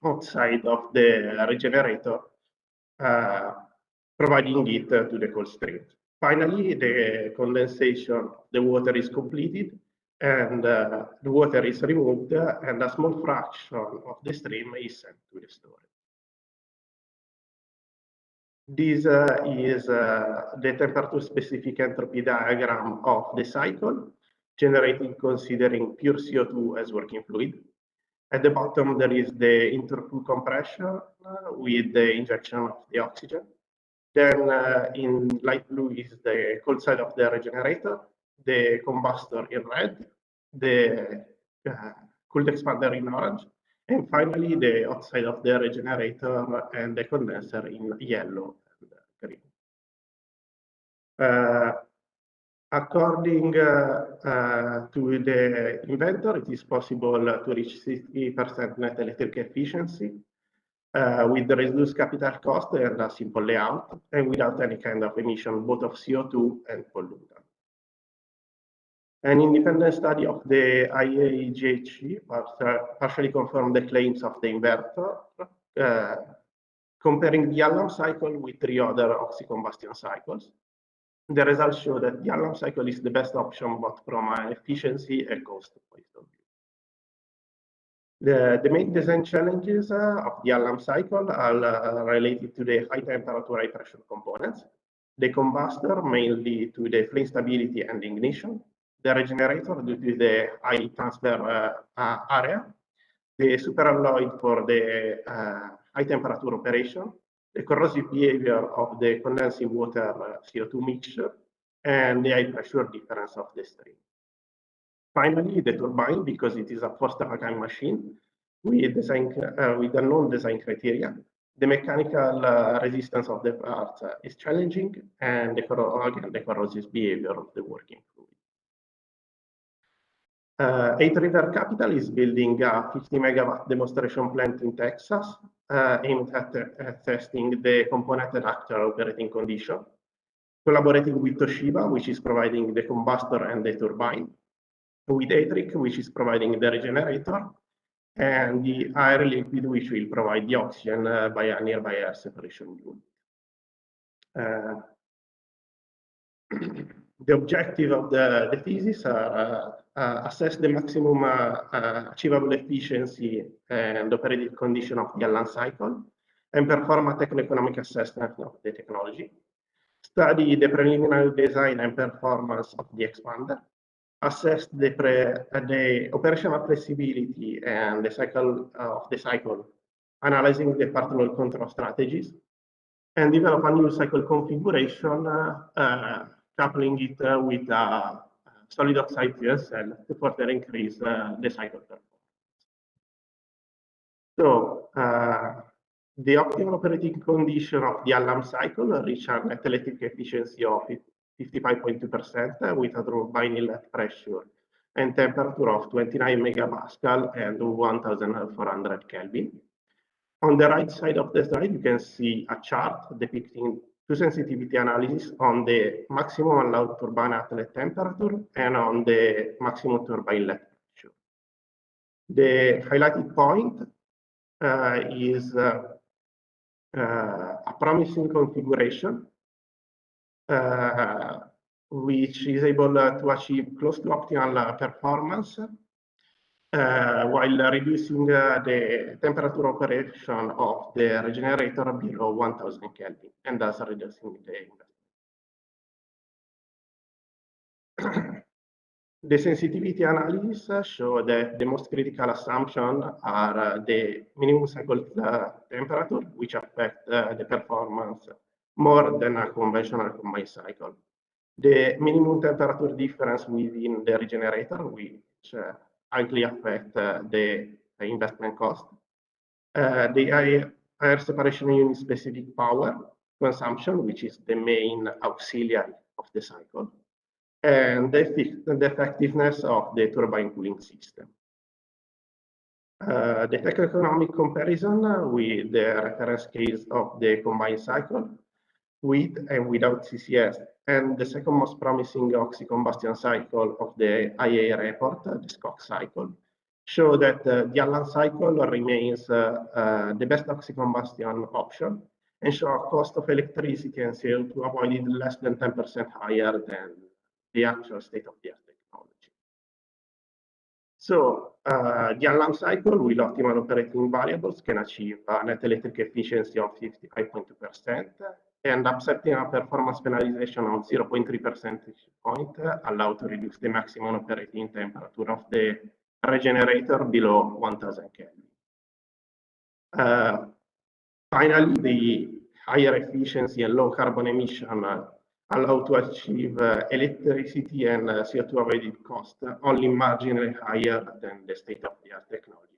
outside of the regenerator, providing it to the cold stream. Finally, the condensation, the water is completed, and the water is removed, and a small fraction of the stream is sent to the storage. This is the temperature-specific entropy diagram of the cycle, generated considering pure CO2 as working fluid. At the bottom, there is the intercooled compression with the injection of the oxygen. Then in light blue is the cold side of the regenerator, the combustor in red, the cooled expander in orange, and finally the outside of the regenerator and the condenser in yellow and green. According to the inventor, it is possible to reach 60% net electric efficiency with the reduced capital cost and a simple layout, and without any kind of emission, both of CO2 and pollutant. An independent study of the IEAGE partially confirmed the claims of the inventor, comparing the Allam cycle with 3 other oxy-combustion cycles. The results show that the Allam cycle is the best option, both from an efficiency and cost point of view. The main design challenges of the Allam cycle are related to the high temperature, high pressure components, the combustor mainly to the flame stability and ignition, the regenerator due to the high transfer area, the superalloy for the high temperature operation, the corrosive behavior of the condensing water CO2 mixture, and the high pressure difference of the stream. Finally, the turbine, because it is a first-of-a-kind machine with a known design criteria, the mechanical resistance of the parts is challenging, and the corrosive behavior of the working fluid. Eight River Capital is building a 50 megawatt demonstration plant in Texas, aimed at testing the component at actual operating condition, collaborating with Toshiba, which is providing the combustor and the turbine, with Etric, which is providing the regenerator, and the Air Liquide, which will provide the oxygen by a nearby air separation unit. The objective of the thesis are assess the maximum achievable efficiency and operating condition of the Allan cycle, and perform a techno-economic assessment of the technology. Study the preliminary design and performance of the expander. Assess the operational flexibility and the cycle of the cycle, analyzing the partner control strategies, and develop a new cycle configuration, coupling it with a solid oxide fuel cell to further increase the cycle performance. So, the optimal operating condition of the Allan cycle reach a net electric efficiency of 55.2% with a turbine inlet pressure and temperature of 29 megapascal and 1400 Kelvin. On the right side of the slide, you can see a chart depicting two sensitivity analysis on the maximum allowed turbine outlet temperature and on the maximum turbine inlet pressure. The highlighted point is a promising configuration which is able to achieve close to optimal performance while reducing the temperature operation of the regenerator below 1000 Kelvin, and thus reducing the investment. The sensitivity analysis show that the most critical assumptions are the minimum cycle temperature, which affect the performance more than a conventional combined cycle. The minimum temperature difference within the regenerator, which highly affect the investment cost. The air separation unit specific power consumption, which is the main auxiliary of the cycle, and the effectiveness of the turbine cooling system. The techno-economic comparison with the reference case of the combined cycle with and without CCS, and the second most promising oxy-combustion cycle of the IEA report, the SCOC cycle, show that the Allan cycle remains the best oxy-combustion option and show a cost of electricity and CO2 avoided less than 10% higher than the actual state-of-the-art technology. So the Allan cycle with optimal operating variables can achieve a net electric efficiency of 55.2% and accepting a performance penalization of 0.3 percentage point allowed to reduce the maximum operating temperature of the regenerator below 1000 Kelvin. Finally, the higher efficiency and low carbon emission allow to achieve electricity and CO2 avoided cost only marginally higher than the state-of-the-art technology.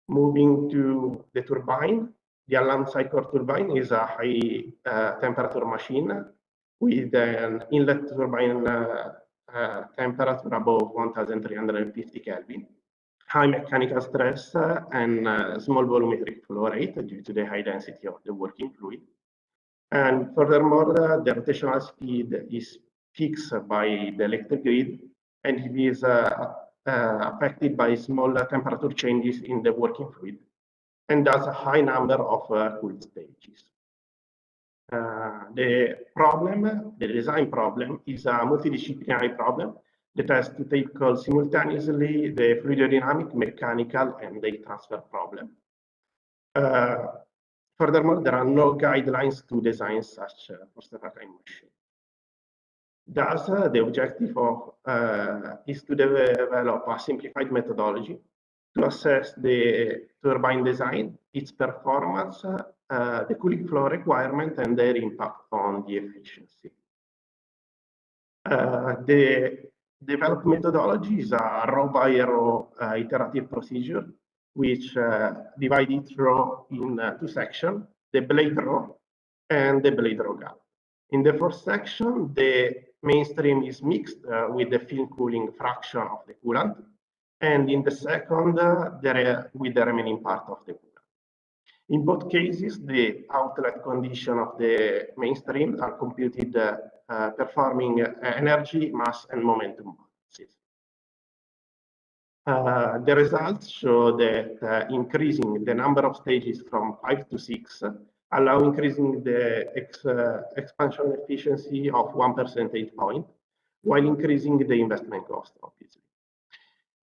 Moving to the turbine, the Allan cycle turbine is a high temperature machine with an inlet turbine temperature above 1350 Kelvin, high mechanical stress, and small volumetric flow rate due to the high density of the working fluid. And furthermore, the rotational speed is fixed by the electric grid, and it is affected by small temperature changes in the working fluid, and thus a high number of cooled stages. The design problem, is a multidisciplinary problem that has to tackle simultaneously the fluidodynamic, mechanical, and heat transfer problem. Furthermore, there are no guidelines to design such versatile machine. Thus, the objective is to develop a simplified methodology to assess the turbine design, its performance, the cooling flow requirement, and their impact on the efficiency. The developed methodology is a row-by-row iterative procedure, which divide each row in two sections, the blade row and the blade row gap. In the first section, the mainstream is mixed with the film cooling fraction of the coolant, and in the second, with the remaining part of the coolant. In both cases, the outlet condition of the mainstream are computed performing energy, mass, and momentum balances. The results show that increasing the number of stages from 5 to 6 allow increasing the expansion efficiency of 1 percentage point, while increasing the investment cost, obviously.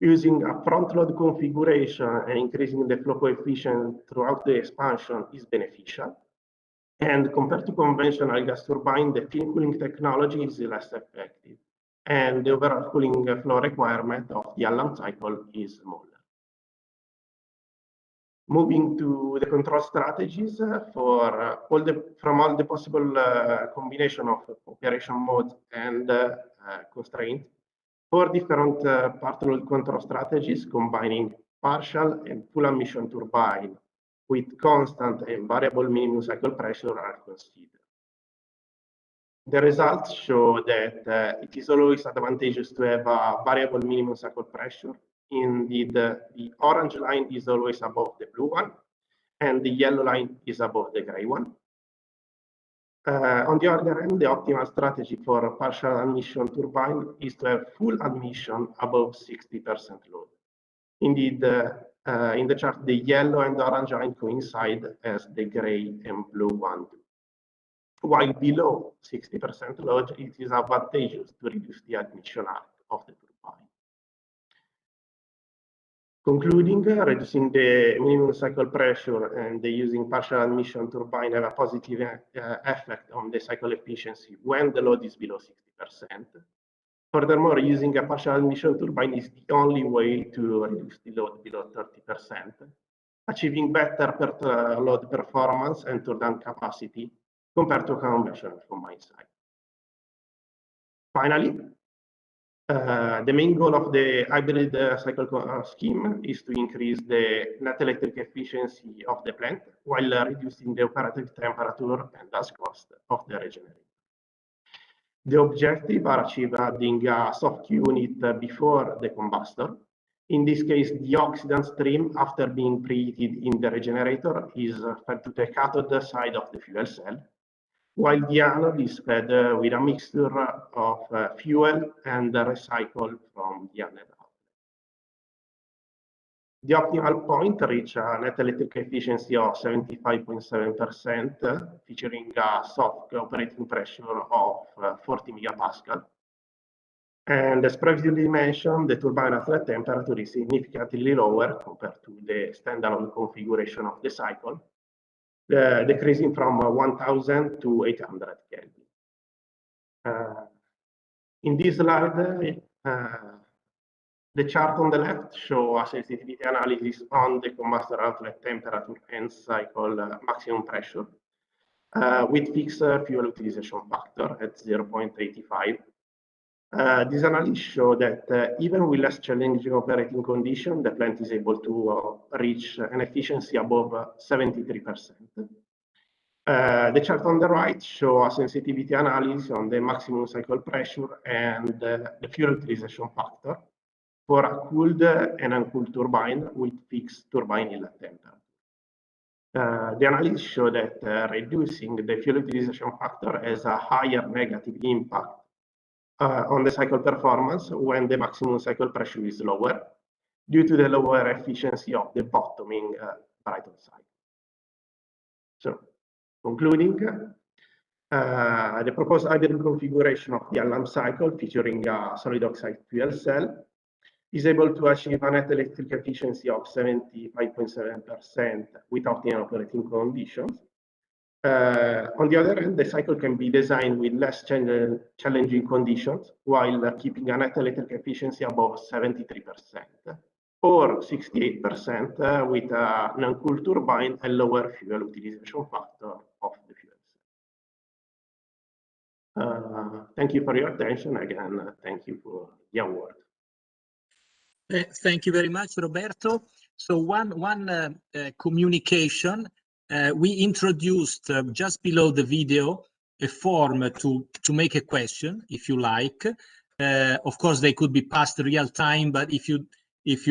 Using a front load configuration and increasing the flow coefficient throughout the expansion is beneficial. And compared to conventional gas turbine, the fin cooling technology is less effective, and the overall cooling flow requirement of the alarm cycle is smaller. Moving to the control strategies for from all the possible combination of operation modes and constraints, 4 different part load control strategies combining partial and full emission turbine with constant and variable minimum cycle pressure are considered. The results show that it is always advantageous to have a variable minimum cycle pressure. Indeed, the orange line is always above the blue one, and the yellow line is above the gray one. On the other hand, the optimal strategy for partial admission turbine is to have full admission above 60% load. Indeed, in the chart, the yellow and orange line coincide as the gray and blue one do. While below 60% load, it is advantageous to reduce the admission arc of the turbine. Concluding, reducing the minimum cycle pressure and using partial admission turbine have a positive effect on the cycle efficiency when the load is below 60%. Furthermore, using a partial admission turbine is the only way to reduce the load below 30%, achieving better per load performance and turbine capacity compared to conventional combined cycle. Finally, the main goal of the hybrid cycle scheme is to increase the net electric efficiency of the plant while reducing the operative temperature and thus cost of the regenerator. The objective are achieved adding a soft unit before the combustor. In this case, the oxidant stream, after being preheated in the regenerator, is fed to the cathode side of the fuel cell, while the anode is fed with a mixture of fuel and recycle from the anode outlet. The optimal point reaches a net electric efficiency of 75.7%, featuring a soft operating pressure of 40 megapascal. And as previously mentioned, the turbine outlet temperature is significantly lower compared to the standalone configuration of the cycle, decreasing from 1000 to 800 Kelvin. In this slide, the chart on the left shows a sensitivity analysis on the combustor outlet temperature and cycle maximum pressure with fixed fuel utilization factor at 0.85. This analysis shows that even with less challenging operating conditions, the plant is able to reach an efficiency above 73%. The chart on the right shows a sensitivity analysis on the maximum cycle pressure and the fuel utilization factor for a cooled and uncooled turbine with fixed turbine inlet temperature. The analysis shows that reducing the fuel utilization factor has a higher negative impact on the cycle performance when the maximum cycle pressure is lower due to the lower efficiency of the bottoming Brighton cycle. So, concluding, the proposed hybrid configuration of the alarm cycle featuring a solid oxide fuel cell is able to achieve a net electric efficiency of 75.7% without any operating conditions. On the other hand, the cycle can be designed with less challenging conditions while keeping a net electric efficiency above 73% or 68% with an uncooled turbine and lower fuel utilization factor of the fuel cell. Thank you for your attention. Again, thank you for the award. Thank you very much, Roberto. So one communication. We introduced just below the video a form to make a question, if you like. Of course, they could be passed real time, but if you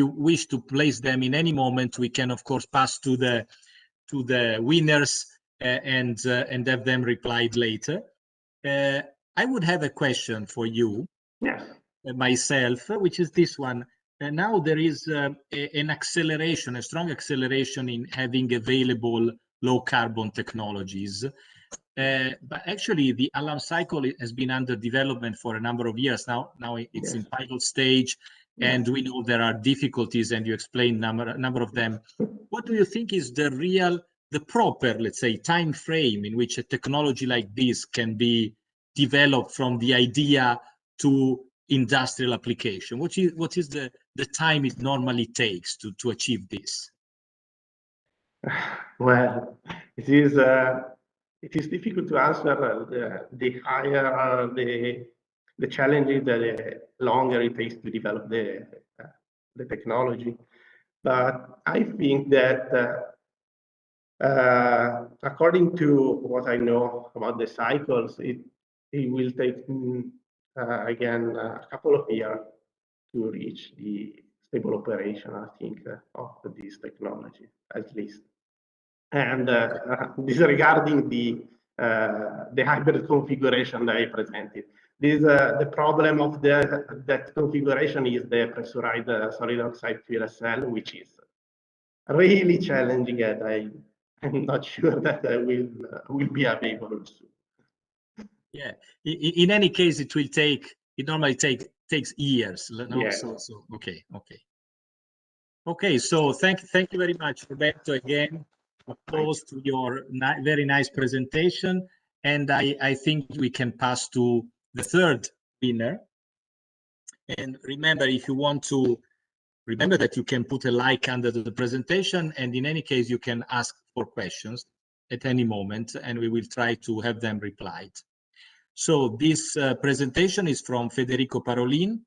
wish to place them in any moment, we can of course pass to the winners and have them replied later. I would have a question for you, myself, which is this one. Now there is an acceleration, a strong acceleration in having available low carbon technologies. But actually, the alarm cycle has been under development for a number of years now. Now it's in pilot stage, and we know there are difficulties, and you explained number of them. What do you think is the proper, let's say, time frame in which a technology like this can be developed from the idea to industrial application? What is the time it normally takes to achieve this? Well, it is difficult to answer. The higher the challenge, the longer it takes to develop the technology. But I think that according to what I know about the cycles, it will take again a couple of years to reach the stable operation, I think, of this technology, at least. And disregarding the hybrid configuration that I presented, the problem of that configuration is the pressurized solid oxide fuel cell, which is really challenging, and I'm not sure that will be available soon. Yeah. In any case, it will take. It normally takes years. No? Yeah. So okay. Okay. So thank you very much, Roberto. Again, applause to your very nice presentation. And I think we can pass to the third winner. And remember, if you want to, remember that you can put a like under the presentation, and in any case, you can ask for questions at any moment, and we will try to have them replied. So this presentation is from Federico Parolin,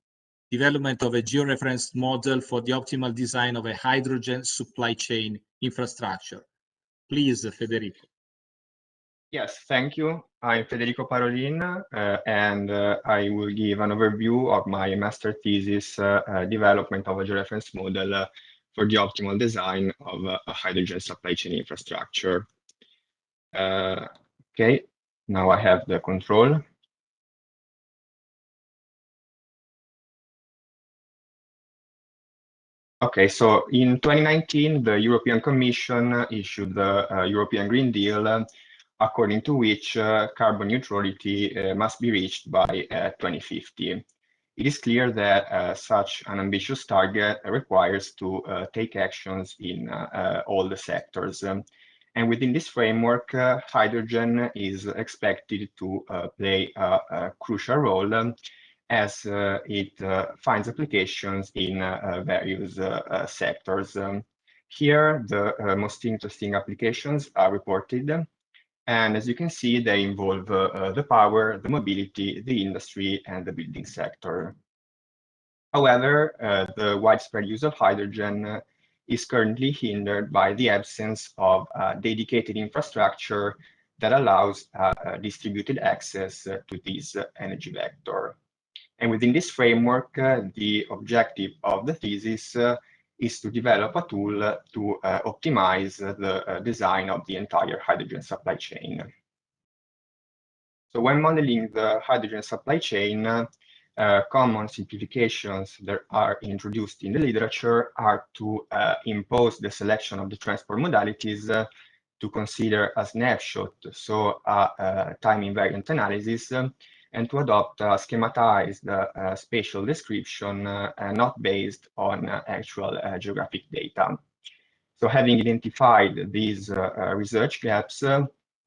development of a georeferenced model for the optimal design of a hydrogen supply chain infrastructure. Please, Federico. Yes, thank you. I'm Federico Parolin, and I will give an overview of my master thesis, development of a georeference model for the optimal design of a hydrogen supply chain infrastructure. Okay, now I have the control. Okay, so in 2019, the European Commission issued the European Green Deal, according to which carbon neutrality must be reached by 2050. It is clear that such an ambitious target requires to take actions in all the sectors. And within this framework, hydrogen is expected to play a crucial role as it finds applications in various sectors. Here, the most interesting applications are reported. And as you can see, they involve the power, the mobility, the industry, and the building sector. However, the widespread use of hydrogen is currently hindered by the absence of dedicated infrastructure that allows distributed access to this energy vector. And within this framework, the objective of the thesis is to develop a tool to optimize the design of the entire hydrogen supply chain. So when modeling the hydrogen supply chain, common simplifications that are introduced in the literature are to impose the selection of the transport modalities, to consider a snapshot, so a time invariant analysis, and to adopt a schematized spatial description not based on actual geographic data. So having identified these research gaps,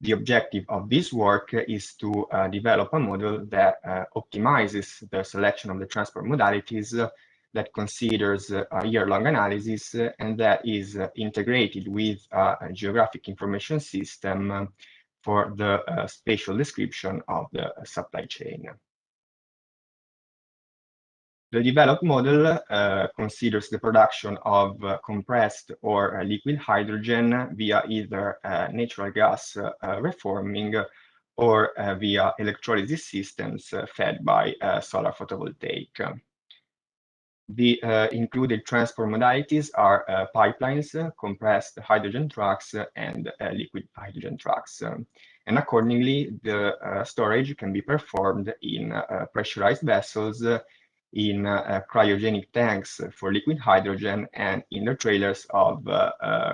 the objective of this work is to develop a model that optimizes the selection of the transport modalities, that considers a year-long analysis, and that is integrated with a geographic information system for the spatial description of the supply chain. The developed model considers the production of compressed or liquid hydrogen via either natural gas reforming or via electrolysis systems fed by solar photovoltaic. The included transport modalities are pipelines, compressed hydrogen trucks, and liquid hydrogen trucks. And accordingly, the storage can be performed in pressurized vessels, in cryogenic tanks for liquid hydrogen, and in the trailers of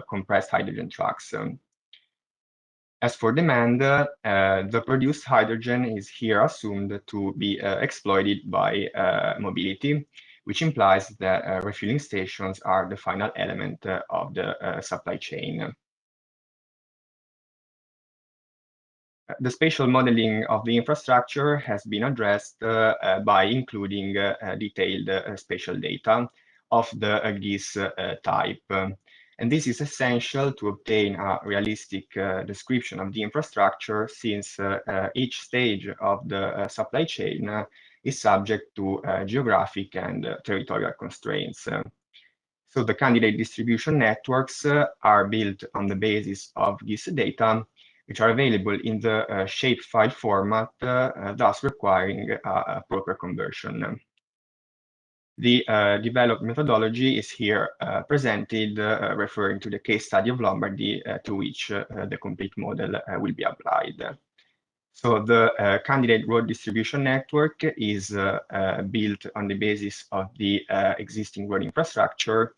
compressed hydrogen trucks. As for demand, the produced hydrogen is here assumed to be exploited by mobility, which implies that refueling stations are the final element of the supply chain. The spatial modeling of the infrastructure has been addressed by including detailed spatial data of the GIS type. And this is essential to obtain a realistic description of the infrastructure, since each stage of the supply chain is subject to geographic and territorial constraints. So the candidate distribution networks are built on the basis of GIS data, which are available in the shapefile format, thus requiring a proper conversion. The developed methodology is here presented, referring to the case study of Lombardy, to which the complete model will be applied. So the candidate road distribution network is built on the basis of the existing road infrastructure,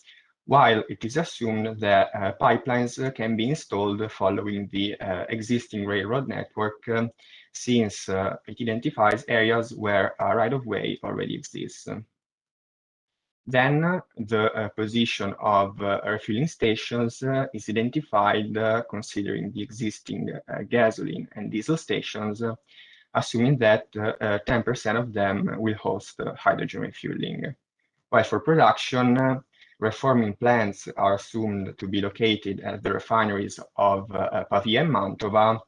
while it is assumed that pipelines can be installed following the existing railroad network, since it identifies areas where a right-of-way already exists. Then the position of refueling stations is identified considering the existing gasoline and diesel stations, assuming that 10% of them will host hydrogen refueling. While for production, reforming plants are assumed to be located at the refineries of Pavia and Mantova,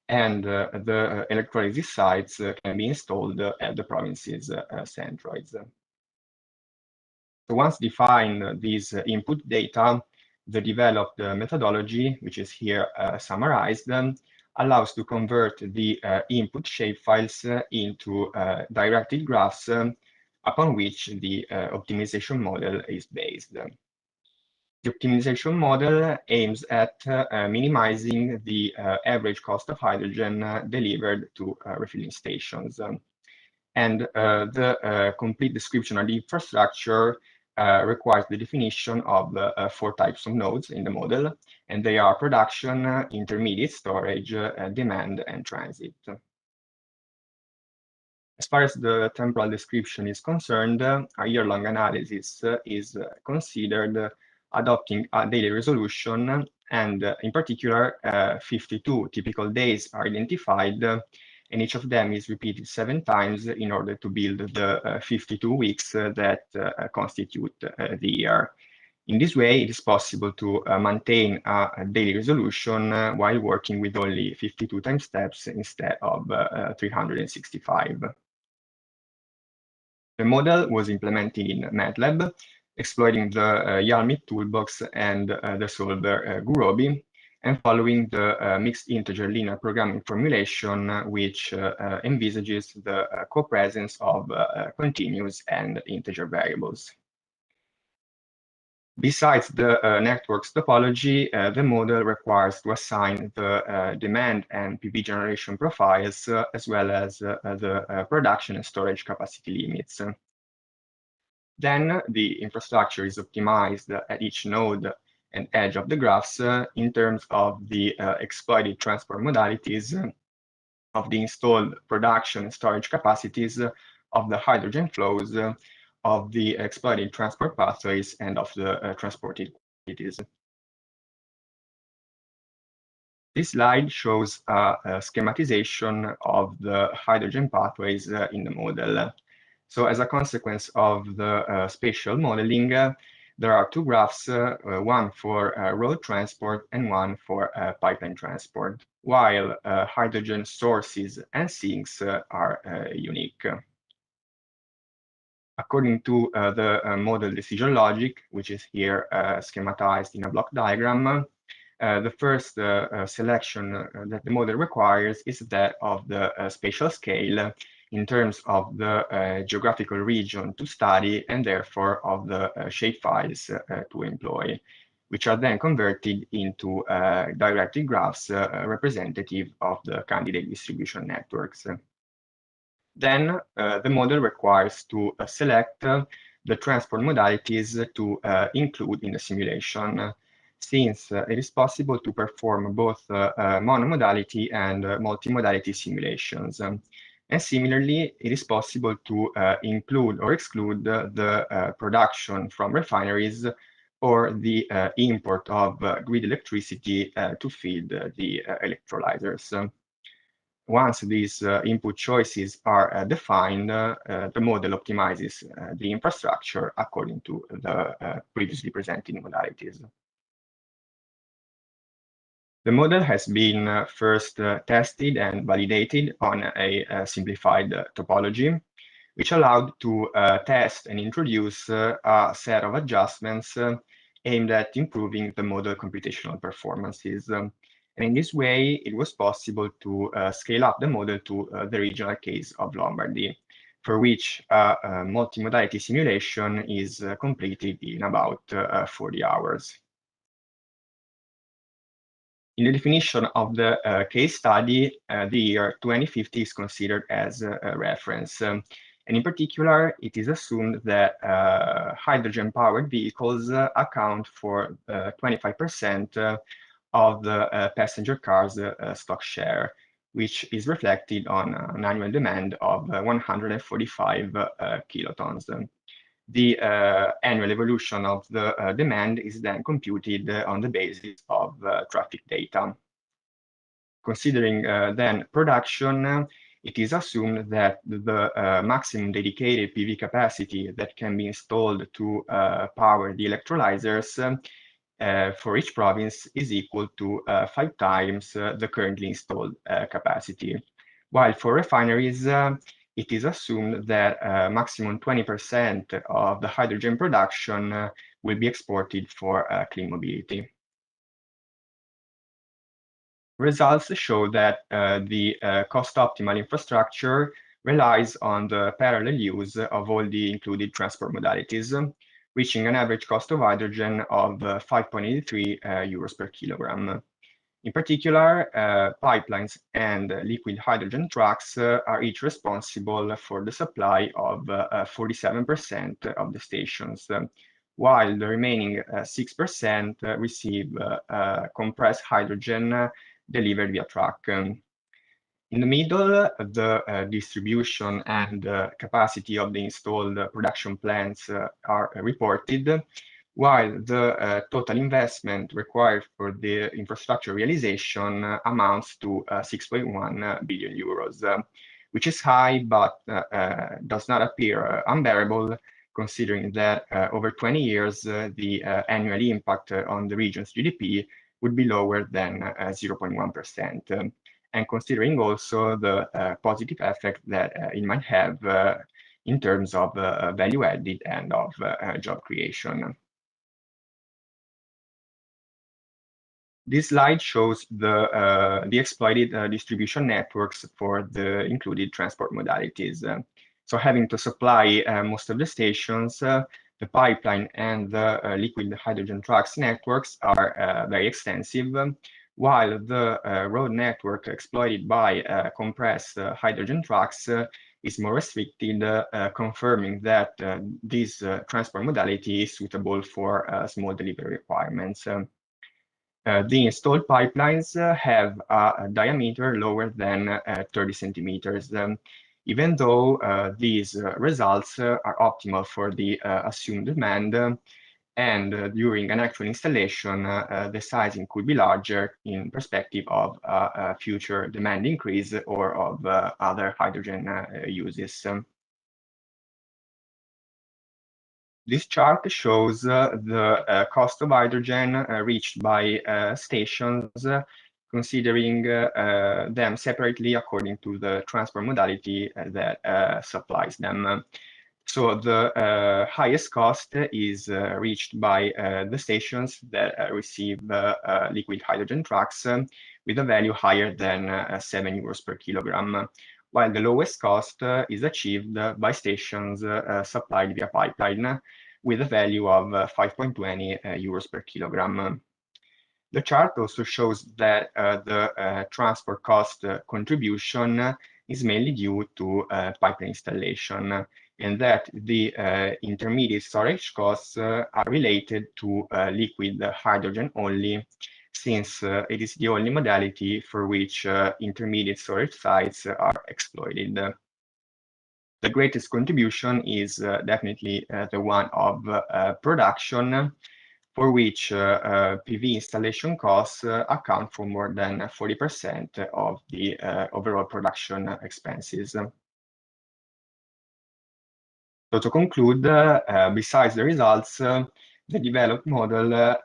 and the electrolysis sites can be installed at the province's centroids. So once defined these input data, the developed methodology, which is here summarized, allows to convert the input shapefiles into directed graphs upon which the optimization model is based. The optimization model aims at minimizing the average cost of hydrogen delivered to refueling stations. And the complete description of the infrastructure requires the definition of 4 types of nodes in the model, and they are production, intermediate storage, demand, and transit. As far as the temporal description is concerned, a year-long analysis is considered, adopting a daily resolution, and in particular, 52 typical days are identified, and each of them is repeated 7 times in order to build the 52 weeks that constitute the year. In this way, it is possible to maintain a daily resolution while working with only 52 time steps instead of 365. The model was implemented in MATLAB, exploiting the YAML toolbox and the solver Gurobi, and following the mixed integer linear programming formulation, which envisages the co-presence of continuous and integer variables. Besides the network's topology, the model requires to assign the demand and PV generation profiles, as well as the production and storage capacity limits. Then the infrastructure is optimized at each node and edge of the graphs in terms of the exploited transport modalities, of the installed production and storage capacities, of the hydrogen flows, of the exploited transport pathways, and of the transported quantities. This slide shows a schematization of the hydrogen pathways in the model. So as a consequence of the spatial modeling, there are 2 graphs, one for road transport and one for pipeline transport, while hydrogen sources and sinks are unique. According to the model decision logic, which is here schematized in a block diagram, the first selection that the model requires is that of the spatial scale in terms of the geographical region to study, and therefore of the shapefiles to employ, which are then converted into directed graphs representative of the candidate distribution networks. Then the model requires to select the transport modalities to include in the simulation. since it is possible to perform both monomodality and multimodality simulations. And similarly, it is possible to include or exclude the production from refineries or the import of grid electricity to feed the electrolyzers. Once these input choices are defined, the model optimizes the infrastructure according to the previously presented modalities. The model has been first tested and validated on a simplified topology, which allowed to test and introduce a set of adjustments aimed at improving the model computational performances. And in this way, it was possible to scale up the model to the regional case of Lombardy, for which multimodality simulation is completed in about 40 hours. In the definition of the case study, the year 2050 is considered as a reference. And in particular, it is assumed that hydrogen-powered vehicles account for 25% of the passenger cars stock share, which is reflected on an annual demand of 145 kilotons. The annual evolution of the demand is then computed on the basis of traffic data. Considering then production, it is assumed that the maximum dedicated PV capacity that can be installed to power the electrolyzers for each province is equal to 5 times the currently installed capacity. While for refineries, it is assumed that maximum 20% of the hydrogen production will be exported for clean mobility. Results show that the cost-optimal infrastructure relies on the parallel use of all the included transport modalities, reaching an average cost of hydrogen of 5.83 euros per kilogram. In particular, pipelines and liquid hydrogen trucks are each responsible for the supply of 47% of the stations, while the remaining 6% receive compressed hydrogen delivered via truck. In the middle, the distribution and capacity of the installed production plants are reported, while the total investment required for the infrastructure realization amounts to 6.1 billion euros, which is high but does not appear unbearable, considering that over 20 years, the annual impact on the region's GDP would be lower than 0.1%, and considering also the positive effect that it might have in terms of value added and of job creation. This slide shows the exploited distribution networks for the included transport modalities. So having to supply most of the stations, the pipeline and the liquid hydrogen trucks networks are very extensive, while the road network exploited by compressed hydrogen trucks is more restricted, confirming that this transport modality is suitable for small delivery requirements. The installed pipelines have a diameter lower than 30 centimeters, even though these results are optimal for the assumed demand, and during an actual installation, the sizing could be larger in perspective of a future demand increase or of other hydrogen uses. This chart shows the cost of hydrogen reached by stations, considering them separately according to the transport modality that supplies them. So the highest cost is reached by the stations that receive liquid hydrogen trucks with a value higher than 7 euros per kilogram, while the lowest cost is achieved by stations supplied via pipeline with a value of 5.20 euros per kilogram. The chart also shows that the transport cost contribution is mainly due to pipeline installation, and that the intermediate storage costs are related to liquid hydrogen only, since it is the only modality for which intermediate storage sites are exploited. The greatest contribution is definitely the one of production, for which PV installation costs account for more than 40% of the overall production expenses. So to conclude, besides the results, the developed model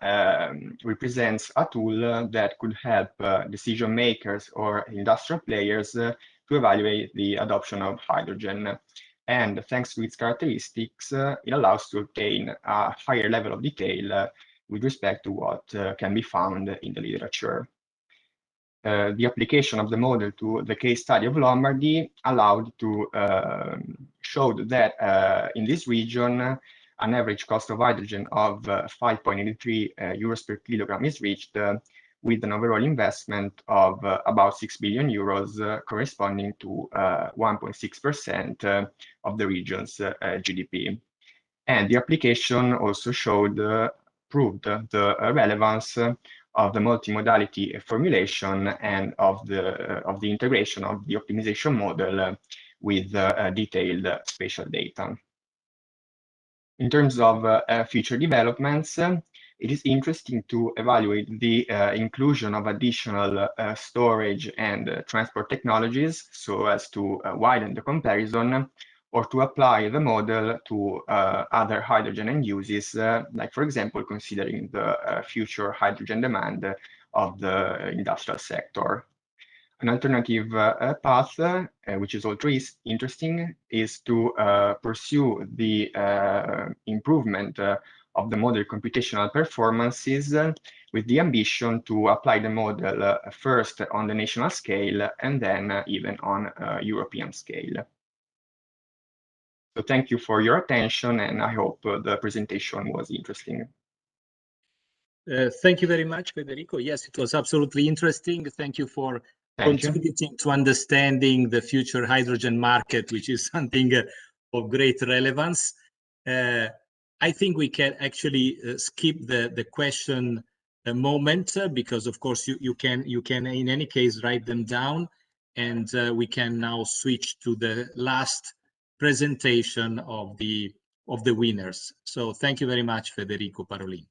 represents a tool that could help decision makers or industrial players to evaluate the adoption of hydrogen. And thanks to its characteristics, it allows to obtain a higher level of detail with respect to what can be found in the literature. The application of the model to the case study of Lombardy allowed to show that in this region, an average cost of hydrogen of 5.83 euros per kilogram is reached, with an overall investment of about 6 billion euros, corresponding to 1.6% of the region's GDP. And the application also proved the relevance of the multimodality formulation and of the integration of the optimization model with detailed spatial data. In terms of future developments, it is interesting to evaluate the inclusion of additional storage and transport technologies so as to widen the comparison, or to apply the model to other hydrogen end uses, like, for example, considering the future hydrogen demand of the industrial sector. An alternative path, which is also interesting, is to pursue the improvement of the model computational performances with the ambition to apply the model first on the national scale and then even on a European scale. So thank you for your attention, and I hope the presentation was interesting. Thank you very much, Federico. Yes, it was absolutely interesting. Thank you for contributing to understanding the future hydrogen market, which is something of great relevance. I think we can actually skip the question a moment, because of course you can in any case write them down, and we can now switch to the last presentation of the winners. So thank you very much, Federico Parolin.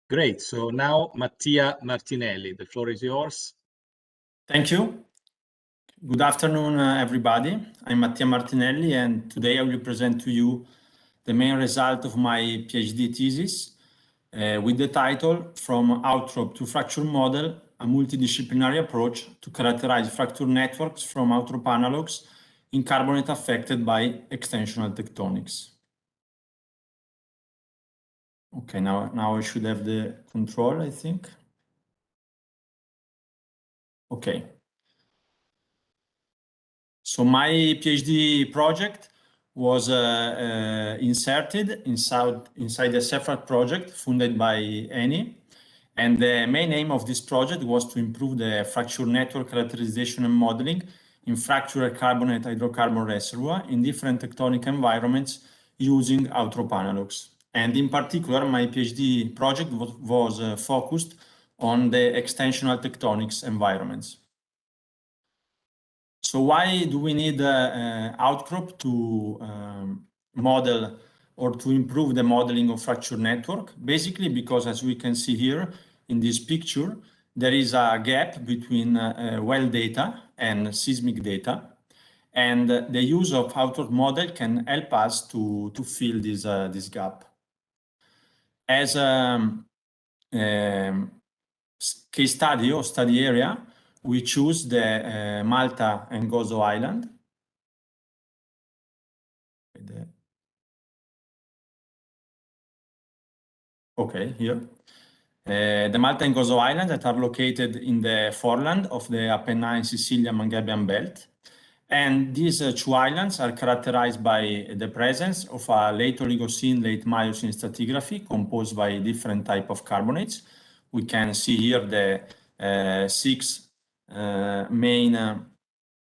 Great. So now, Mattia Martinelli, the floor is yours. Thank you. Good afternoon, everybody. I'm Mattia Martinelli, and today I will present to you the main result of my PhD thesis with the title "From Outcrop to Fracture Model, a Multidisciplinary Approach to Characterize Fracture Networks from Outcrop Analogues in Carbonate Affected by Extensional Tectonics." Okay, now I should have the control, I think. Okay. So my PhD project was inserted inside a separate project funded by Eni. And the main aim of this project was to improve the fracture network characterization and modeling in fracture carbonate hydrocarbon reservoir in different tectonic environments using outcrop analogues. And in particular, my PhD project was focused on the extensional tectonics environments. So why do we need outcrop to model or to improve the modeling of fracture network? Basically, because as we can see here in this picture, there is a gap between well data and seismic data. And the use of outcrop model can help us to fill this gap. As a case study or study area, we choose the Malta and Gozo Island. Okay, here. The Malta and Gozo Islands that are located in the foreland of the Apennine Sicilian Mangabian belt. And these two islands are characterized by the presence of a late Oligocene, late Miocene stratigraphy composed by different types of carbonates. We can see here the 6 main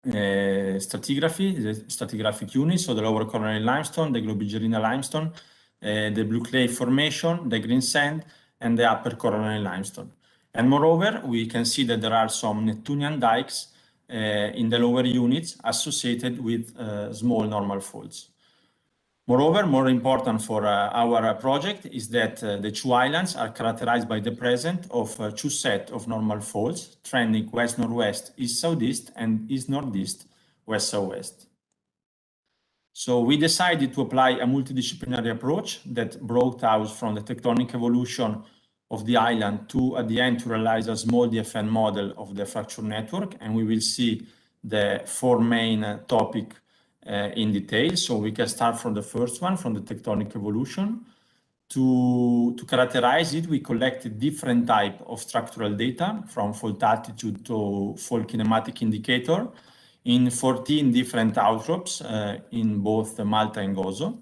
stratigraphy, the stratigraphic units, so the lower coronary limestone, the Globigerina limestone, the blue clay formation, the green sand, and the upper coronary limestone. And moreover, we can see that there are some Neptunian dikes in the lower units associated with small normal faults. Moreover, more important for our project is that the two islands are characterized by the presence of two sets of normal faults trending west-northwest, east-southeast, and east-northeast, west-southwest. So we decided to apply a multidisciplinary approach that brought out from the tectonic evolution of the island to, at the end, to realize a small DFN model of the fracture network. And we will see the 4 main topics in detail. So we can start from the first one, from the tectonic evolution. To characterize it, we collected different types of structural data, from fault altitude to fault kinematic indicator, in 14 different outcrops in both Malta and Gozo.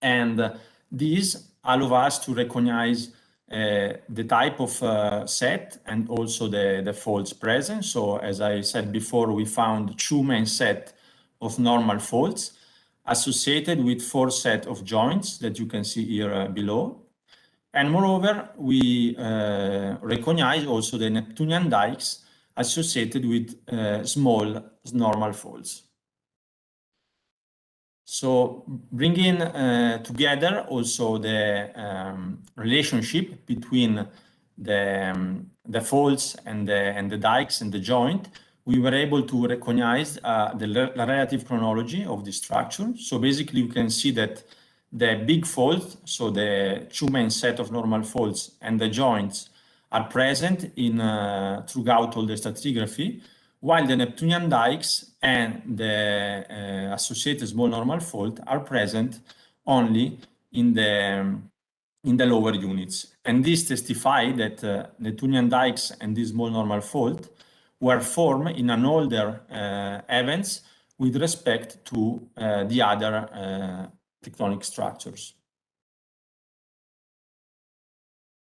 And these allow us to recognize the type of set and also the faults present. So as I said before, we found 2 main sets of normal faults associated with 4 sets of joints that you can see here below. And moreover, we recognize also the Neptunian dikes associated with small normal faults. So bringing together also the relationship between the faults and the dikes and the joint, we were able to recognize the relative chronology of the structure. So basically, you can see that the big fault, so the 2 main set of normal faults and the joints are present in throughout all the stratigraphy, while the Neptunian dikes and the associated small normal fault are present only in the lower units. And this testifies that Neptunian dikes and this small normal fault were formed in an older events with respect to the other tectonic structures.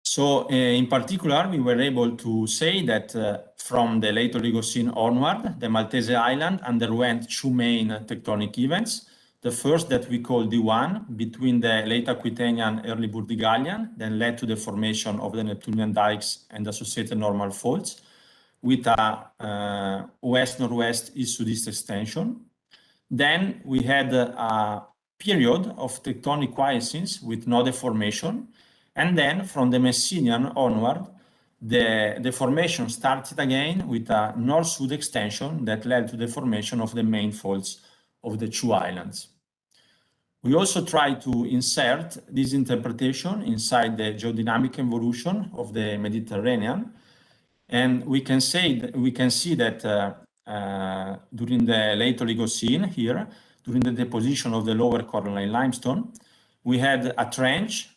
So in particular, we were able to say that from the late Oligocene onward, the Maltese Island underwent 2 main tectonic events. The first, that we call D1, between the late Aquitanian, early Burdigalian, then led to the formation of the Neptunian dikes and associated normal faults, with a west-northwest, east-southeast extension. Then we had a period of tectonic quiescence with no deformation. And then from the Messinian onward, the formation started again with a north-south extension that led to the formation of the main faults of the 2 islands. We also tried to insert this interpretation inside the geodynamic evolution of the Mediterranean. And we can see that during the late Oligocene here, during the deposition of the lower coronary limestone, we had a trench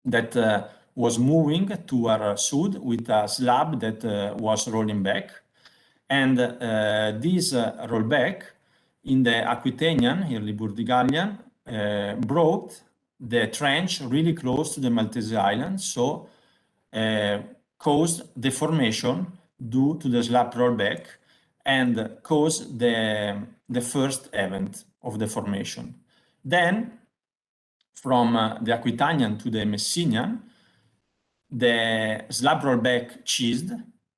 that was moving to our south with a slab that was rolling back. And this rollback in the Aquitanian, early Burdigalian, brought the trench really close to the Maltese Island, so caused deformation due to the slab rollback and caused the first event of deformation. Then, from the Aquitanian to the Messinian, the slab rollback cheesed,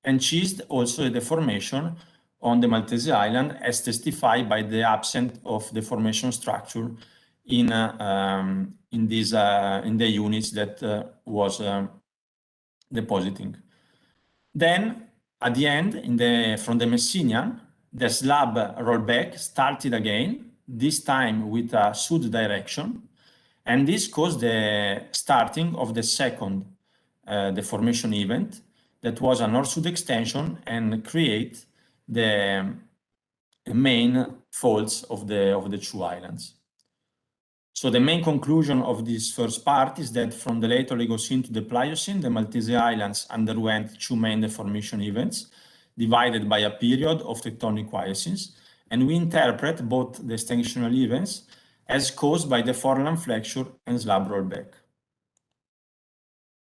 and cheesed also the deformation on the Maltese Island, as testified by the absence of deformation structure in the units that was depositing. Then, at the end, from the Messinian, the slab rollback started again, this time with a south direction, and this caused the starting of the second deformation event that was a north-south extension and create the main faults of the 2 islands. So the main conclusion of this first part is that from the late Oligocene to the Pliocene, the Maltese Islands underwent 2 main deformation events, divided by a period of tectonic quiescence. and we interpret both the extensional events as caused by the foreland flexure and slab rollback.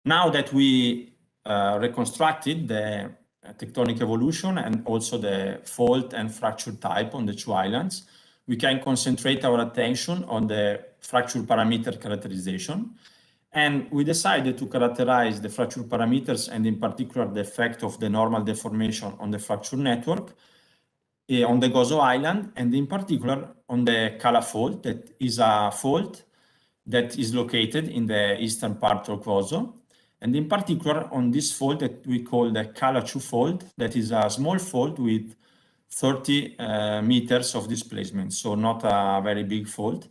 Now that we reconstructed the tectonic evolution and also the fault and fracture type on the two islands, we can concentrate our attention on the fracture parameter characterization. And we decided to characterize the fracture parameters and in particular the effect of the normal deformation on the fracture network on the Gozo Island, and in particular on the Cala fault, that is a fault that is located in the eastern part of Gozo. And in particular on this fault that we call the Cala 2 fault, that is a small fault with 30 meters of displacement, so not a very big fault.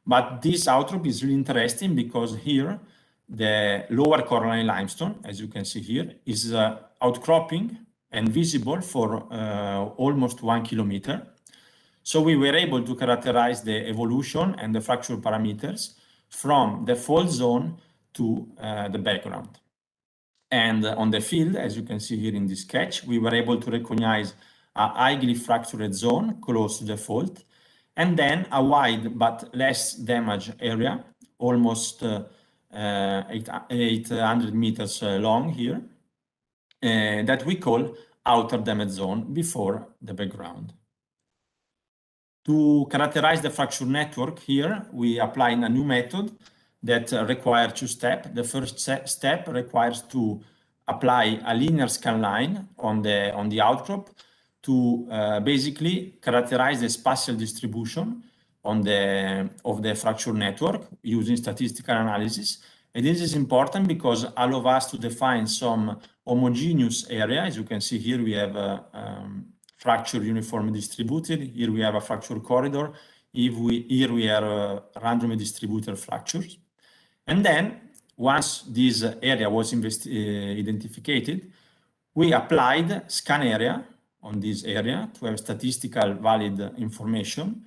But this outcrop is really interesting because here the lower coralline limestone, as you can see here, is outcropping and visible for almost 1 kilometer. So we were able to characterize the evolution and the fracture parameters from the fault zone to the background. And on the field, as you can see here in this sketch, we were able to recognize a highly fractured zone close to the fault, and then a wide but less damaged area, almost 800 meters long here, that we call outer damage zone before the background. To characterize the fracture network here, we apply a new method that requires 2 steps. The first step requires to apply a linear scanline on the outcrop to basically characterize the spatial distribution of the fracture network using statistical analysis. And this is important because it allows us to define some homogeneous area. As you can see here, we have fracture uniformly distributed. Here we have a fracture corridor. Here we have randomly distributed fractures. And then once this area was identified, we applied scan area on this area to have statistical valid information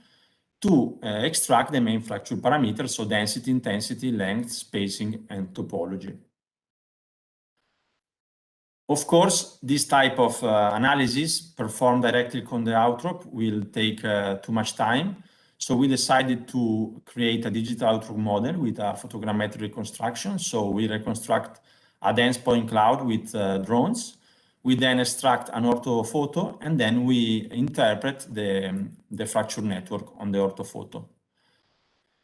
to extract the main fracture parameters, so density, intensity, length, spacing, and topology. Of course, this type of analysis performed directly on the outcrop will take too much time. So we decided to create a digital outcrop model with a photogrammetric reconstruction. So we reconstruct a dense point cloud with drones. We then extract an orthophoto, and then we interpret the fracture network on the orthophoto.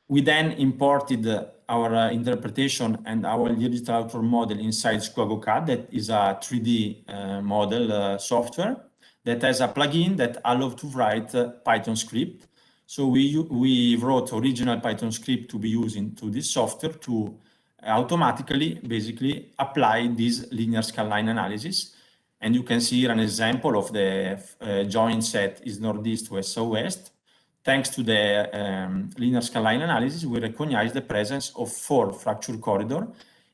We then imported our interpretation and our digital outcrop model inside SquagoCAD, that is a 3D model software that has a plugin that allows to write Python script. So we wrote original Python script to be used into this software to automatically basically apply this linear scanline analysis. And you can see here an example of the joint set is northeast to southwest. Thanks to the linear scanline analysis, we recognize the presence of 4 fracture corridors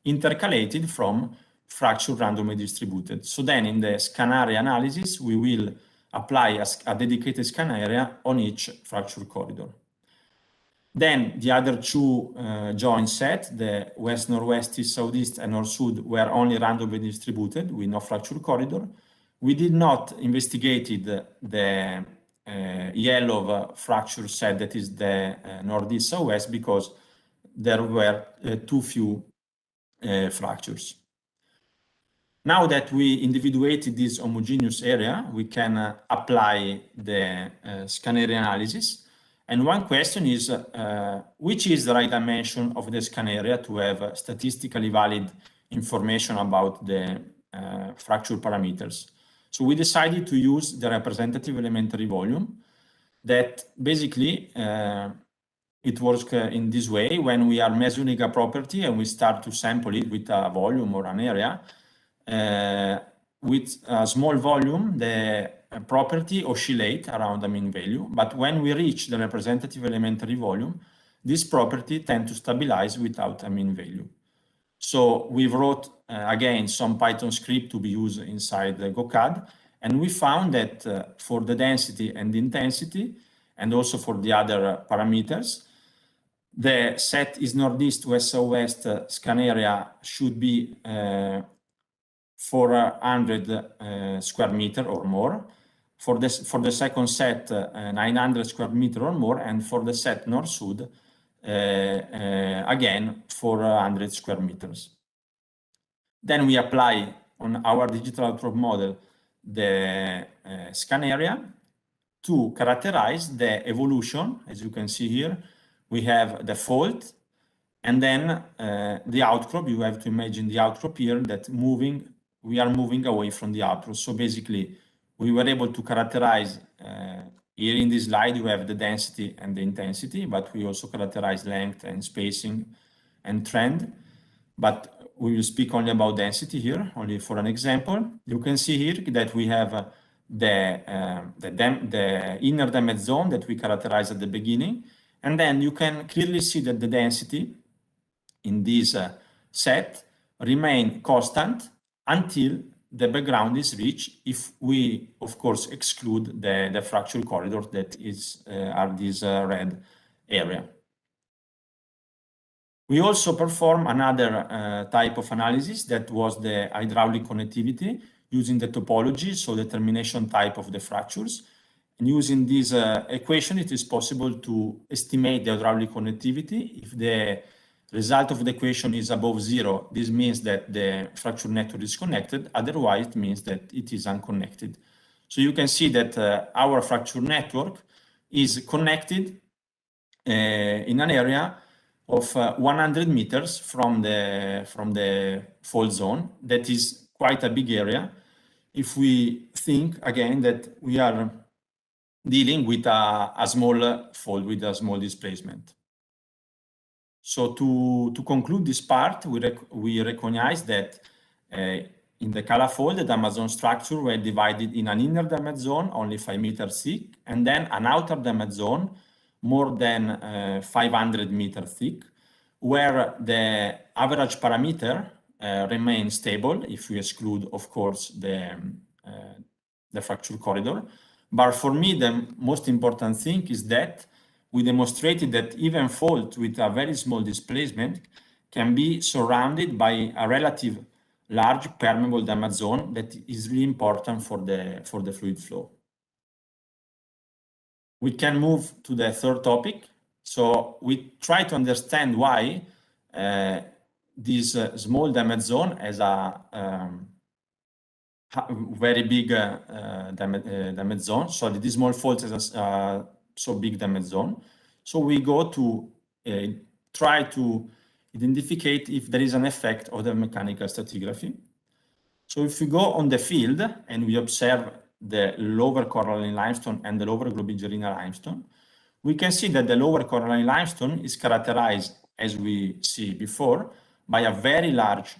intercalated from fracture randomly distributed. So then in the scan area analysis, we will apply a dedicated scan area on each fracture corridor. Then the other 2 joint sets, the west-northwest, east-southeast, and north-south, were only randomly distributed with no fracture corridor. We did not investigate the yellow fracture set, that is the northeast-southwest, because there were too few fractures. Now that we individuated this homogeneous area, we can apply the scan area analysis. And one question is, which is the right dimension of the scan area to have statistically valid information about the fracture parameters? So we decided to use the representative elementary volume that basically it works in this way. When we are measuring a property and we start to sample it with a volume or an area, with a small volume, the property oscillates around the mean value. But when we reach the representative elementary volume, this property tends to stabilize without a mean value. So we wrote, again, some Python script to be used inside the GoCAD. And we found that for the density and the intensity, and also for the other parameters, the set is northeast, west, southwest scan area should be 400 square meter or more. For the second set, 900 square meter or more, and for the set north-sud, again, 400 square meters. Then we apply on our digital outcrop model the scan area to characterize the evolution. As you can see here, we have the fault, and then the outcrop. You have to imagine the outcrop here that we are moving away from the outcrop. So basically, we were able to characterize, here in this slide, you have the density and the intensity, but we also characterize length and spacing and trend. But we will speak only about density here, only for an example. You can see here that we have the inner damage zone that we characterized at the beginning. And then you can clearly see that the density in this set remain constant until the background is reached, if we, of course, exclude the fracture corridor that are this red area. We also perform another type of analysis that was the hydraulic connectivity using the topology, so the termination type of the fractures. And using this equation, it is possible to estimate the hydraulic connectivity. If the result of the equation is above 0, this means that the fracture network is connected. Otherwise, it means that it is unconnected. So you can see that our fracture network is connected in an area of 100 meters from the fault zone. That is quite a big area. If we think again that we are dealing with a small fault with a small displacement. So to conclude this part, we recognize that in the Cala fault, the damage zone structure were divided in an inner damage zone, only 5 meters thick, and then an outer damage zone, more than 500 meters thick, where the average parameter remains stable if we exclude, of course, the fracture corridor. But for me, the most important thing is that we demonstrated that even fault with a very small displacement can be surrounded by a relative large permeable damage zone that is really important for the fluid flow. We can move to the third topic. So we try to understand why this small damage zone has a very big damage zone. So this small fault has a so big damage zone. So we go to try to identify if there is an effect of the mechanical stratigraphy. So if we go on the field and we observe the lower coralline limestone and the lower globigerina limestone, we can see that the lower coralline limestone is characterized, as we see before, by a very large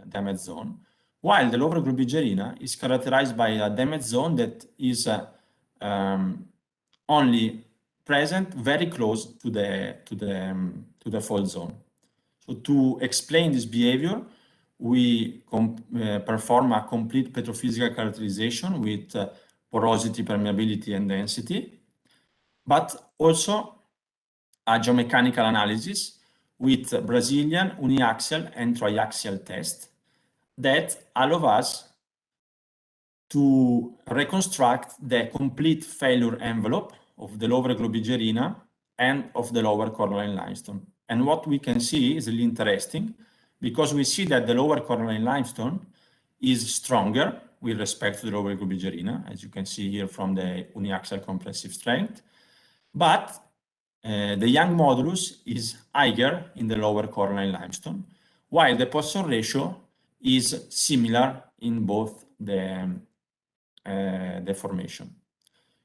damage zone, while the lower globigerina is characterized by a damage zone that is only present very close to the fault zone. So to explain this behavior, we perform a complete petrophysical characterization with porosity, permeability, and density, but also a geomechanical analysis with Brazilian uniaxial and triaxial tests that allow us to reconstruct the complete failure envelope of the lower globigerina and of the lower coralline limestone. And what we can see is really interesting, because we see that the lower coralline limestone is stronger with respect to the lower globigerina, as you can see here from the uniaxial compressive strength. But the Young modulus is higher in the lower coralline limestone, while the Poisson ratio is similar in both the formation.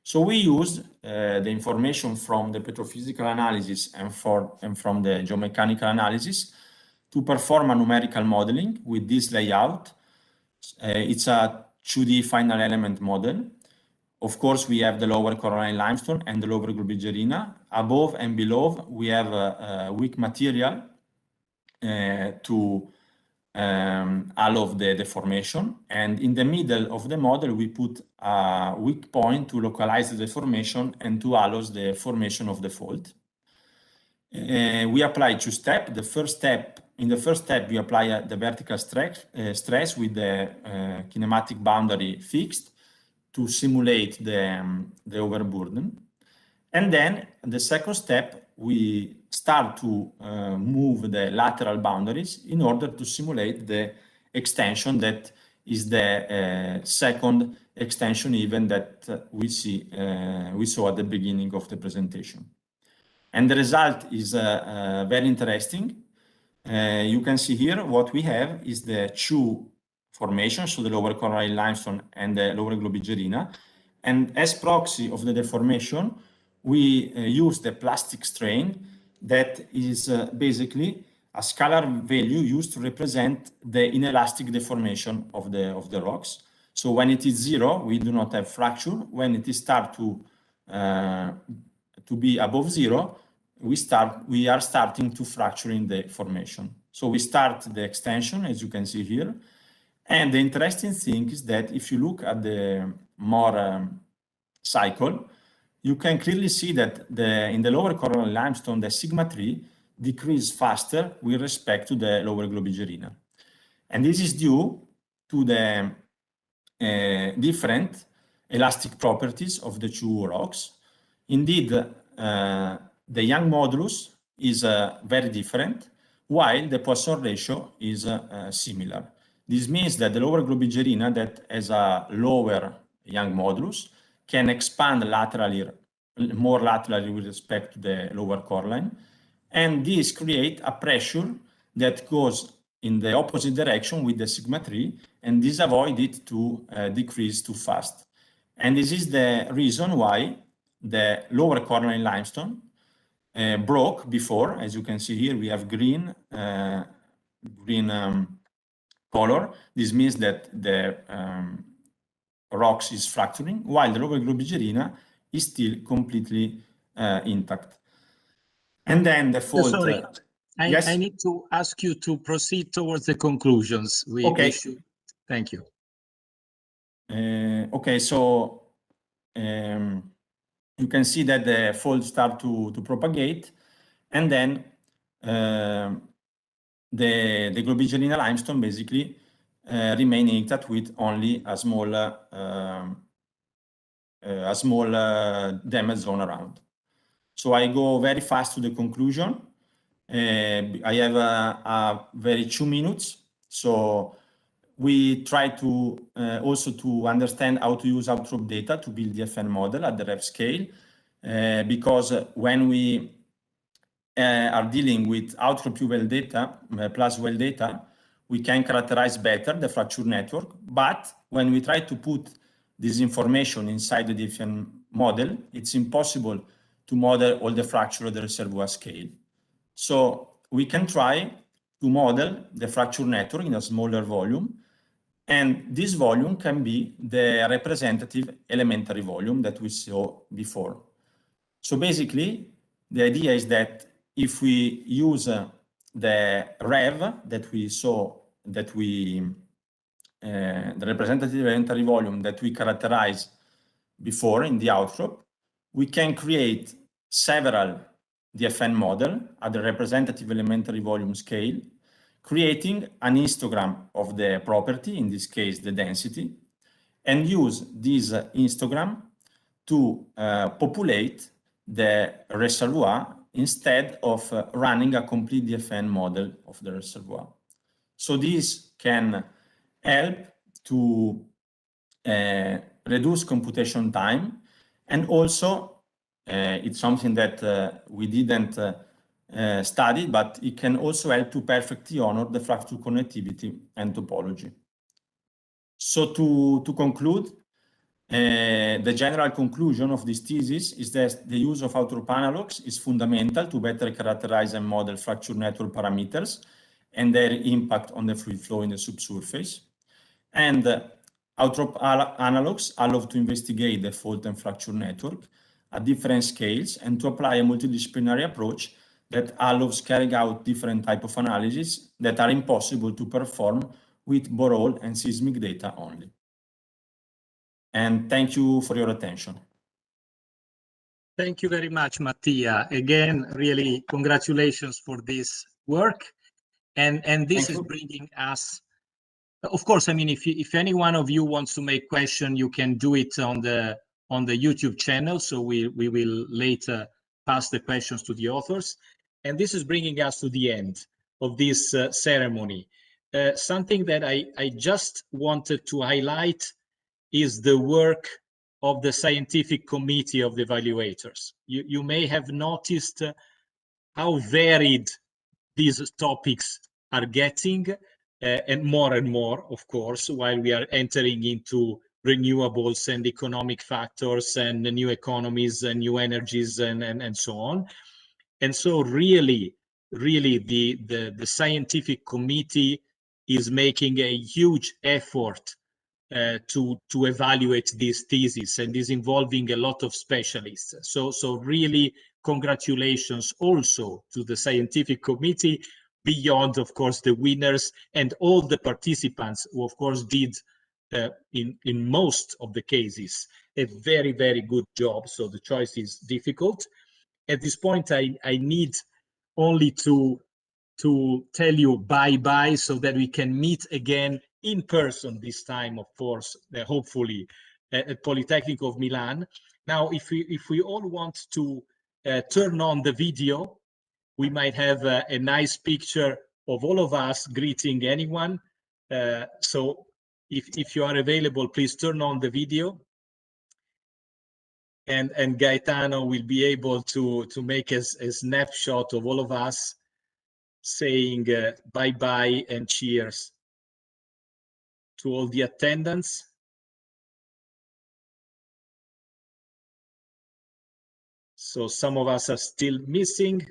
So we use the information from the petrophysical analysis and from the geomechanical analysis to perform a numerical modeling with this layout. It's a 2D final element model. Of course, we have the lower coralline limestone and the lower globigerina. Above and below, we have a weak material to allow the deformation. And in the middle of the model, we put a weak point to localize the deformation and to allow the formation of the fault. We apply 2 steps. In the first step, we apply the vertical stress with the kinematic boundary fixed. to simulate the overburden. And then the second step, we start to move the lateral boundaries in order to simulate the extension that is the second extension event that we saw at the beginning of the presentation. And the result is very interesting. You can see here what we have is the two formations, so the lower coralline limestone and the lower Globigerina. And as proxy of the deformation, we use the plastic strain that is basically a scalar value used to represent the inelastic deformation of the rocks. So when it is 0, we do not have fracture. When it is start to be above 0, we are starting to fracture in the formation. So we start the extension, as you can see here. And the interesting thing is that if you look at the more cycle, you can clearly see that in the lower coralline limestone, the sigma 3 decrease faster with respect to the lower Globigerina. And this is due to the different elastic properties of the two rocks. Indeed, the Young modulus is very different, while the Poisson ratio is similar. This means that the lower Globigerina that has a lower Young modulus can expand laterally, more laterally with respect to the lower coralline, and this creates a pressure that goes in the opposite direction with the sigma 3, and this avoids it to decrease too fast. And this is the reason why the lower coralline limestone broke before. As you can see here, we have green color. This means that the rocks is fracturing, while the lower Globigerina is still completely intact. And then the fault. Sorry, yes? I need to ask you to proceed towards the conclusions. Okay. Thank you. Okay, so you can see that the faults start to propagate, and then the Globigerina limestone basically remain intact with only a small damage zone around. So I go very fast to the conclusion. I have a very 2 minutes. So we try to also to understand how to use outcrop data to build the FN model at the ref scale, because when we are dealing with outcrop well data plus well data, we can characterize better the fracture network. But when we try to put this information inside the FN model, it's impossible to model all the fracture at the reservoir scale. So we can try to model the fracture network in a smaller volume, and this volume can be the representative elementary volume that we saw before. So basically, the idea is that if we use the REV that we saw, the representative elementary volume that we characterized before in the outcrop, we can create several DFN model at the representative elementary volume scale, creating an histogram of the property, in this case the density, and use this histogram to populate the reservoir instead of running a complete DFN model of the reservoir. So this can help to reduce computation time, and also it's something that we didn't study, but it can also help to perfectly honor the fracture connectivity and topology. So to conclude, the general conclusion of this thesis is that the use of outcrop analogs is fundamental to better characterize and model fracture network parameters and their impact on the fluid flow in the subsurface. And outcrop analogs allow to investigate the fault and fracture network at different scales and to apply a multidisciplinary approach that allows carrying out different types of analysis that are impossible to perform with borehole and seismic data only. And thank you for your attention. Thank you very much, Mattia. Again, really congratulations for this work. And this is bringing us Of course, I mean, if any one of you wants to make question, you can do it on the YouTube channel. So we will later pass the questions to the authors. And this is bringing us to the end of this ceremony. Something that I just wanted to highlight is the work of the scientific committee of the evaluators. You may have noticed how varied these topics are getting, and more, of course, while we are entering into renewables and economic factors and new economies and new energies and so on. And so really the scientific committee is making a huge effort to evaluate these theses, and is involving a lot of specialists. So really congratulations also to the scientific committee, beyond, of course, the winners and all the participants who, of course, did in most of the cases a very good job. So the choice is difficult. At this point, I need only to tell you bye-bye, so that we can meet again in person this time, of course, hopefully at Polytechnic of Milan. Now, if we all want to turn on the video, we might have a nice picture of all of us greeting anyone. So if you are available, please turn on the video. And Gaetano will be able to make a snapshot of all of us saying bye-bye and cheers to all the attendants. So some of us are still missing.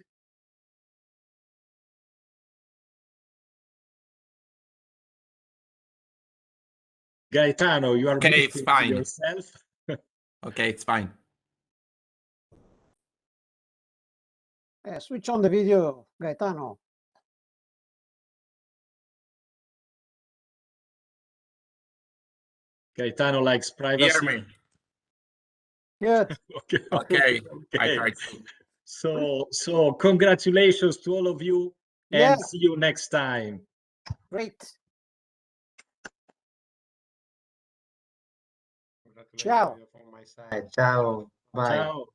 Gaetano, you are okay, it's fine. Yourself. Okay, it's fine. Switch on the video, Gaetano. Gaetano likes privacy. Hear me? Good. Okay. I try to. So congratulations to all of you, and see you next time. Great. Ciao. From my side. Ciao. Bye. Ciao.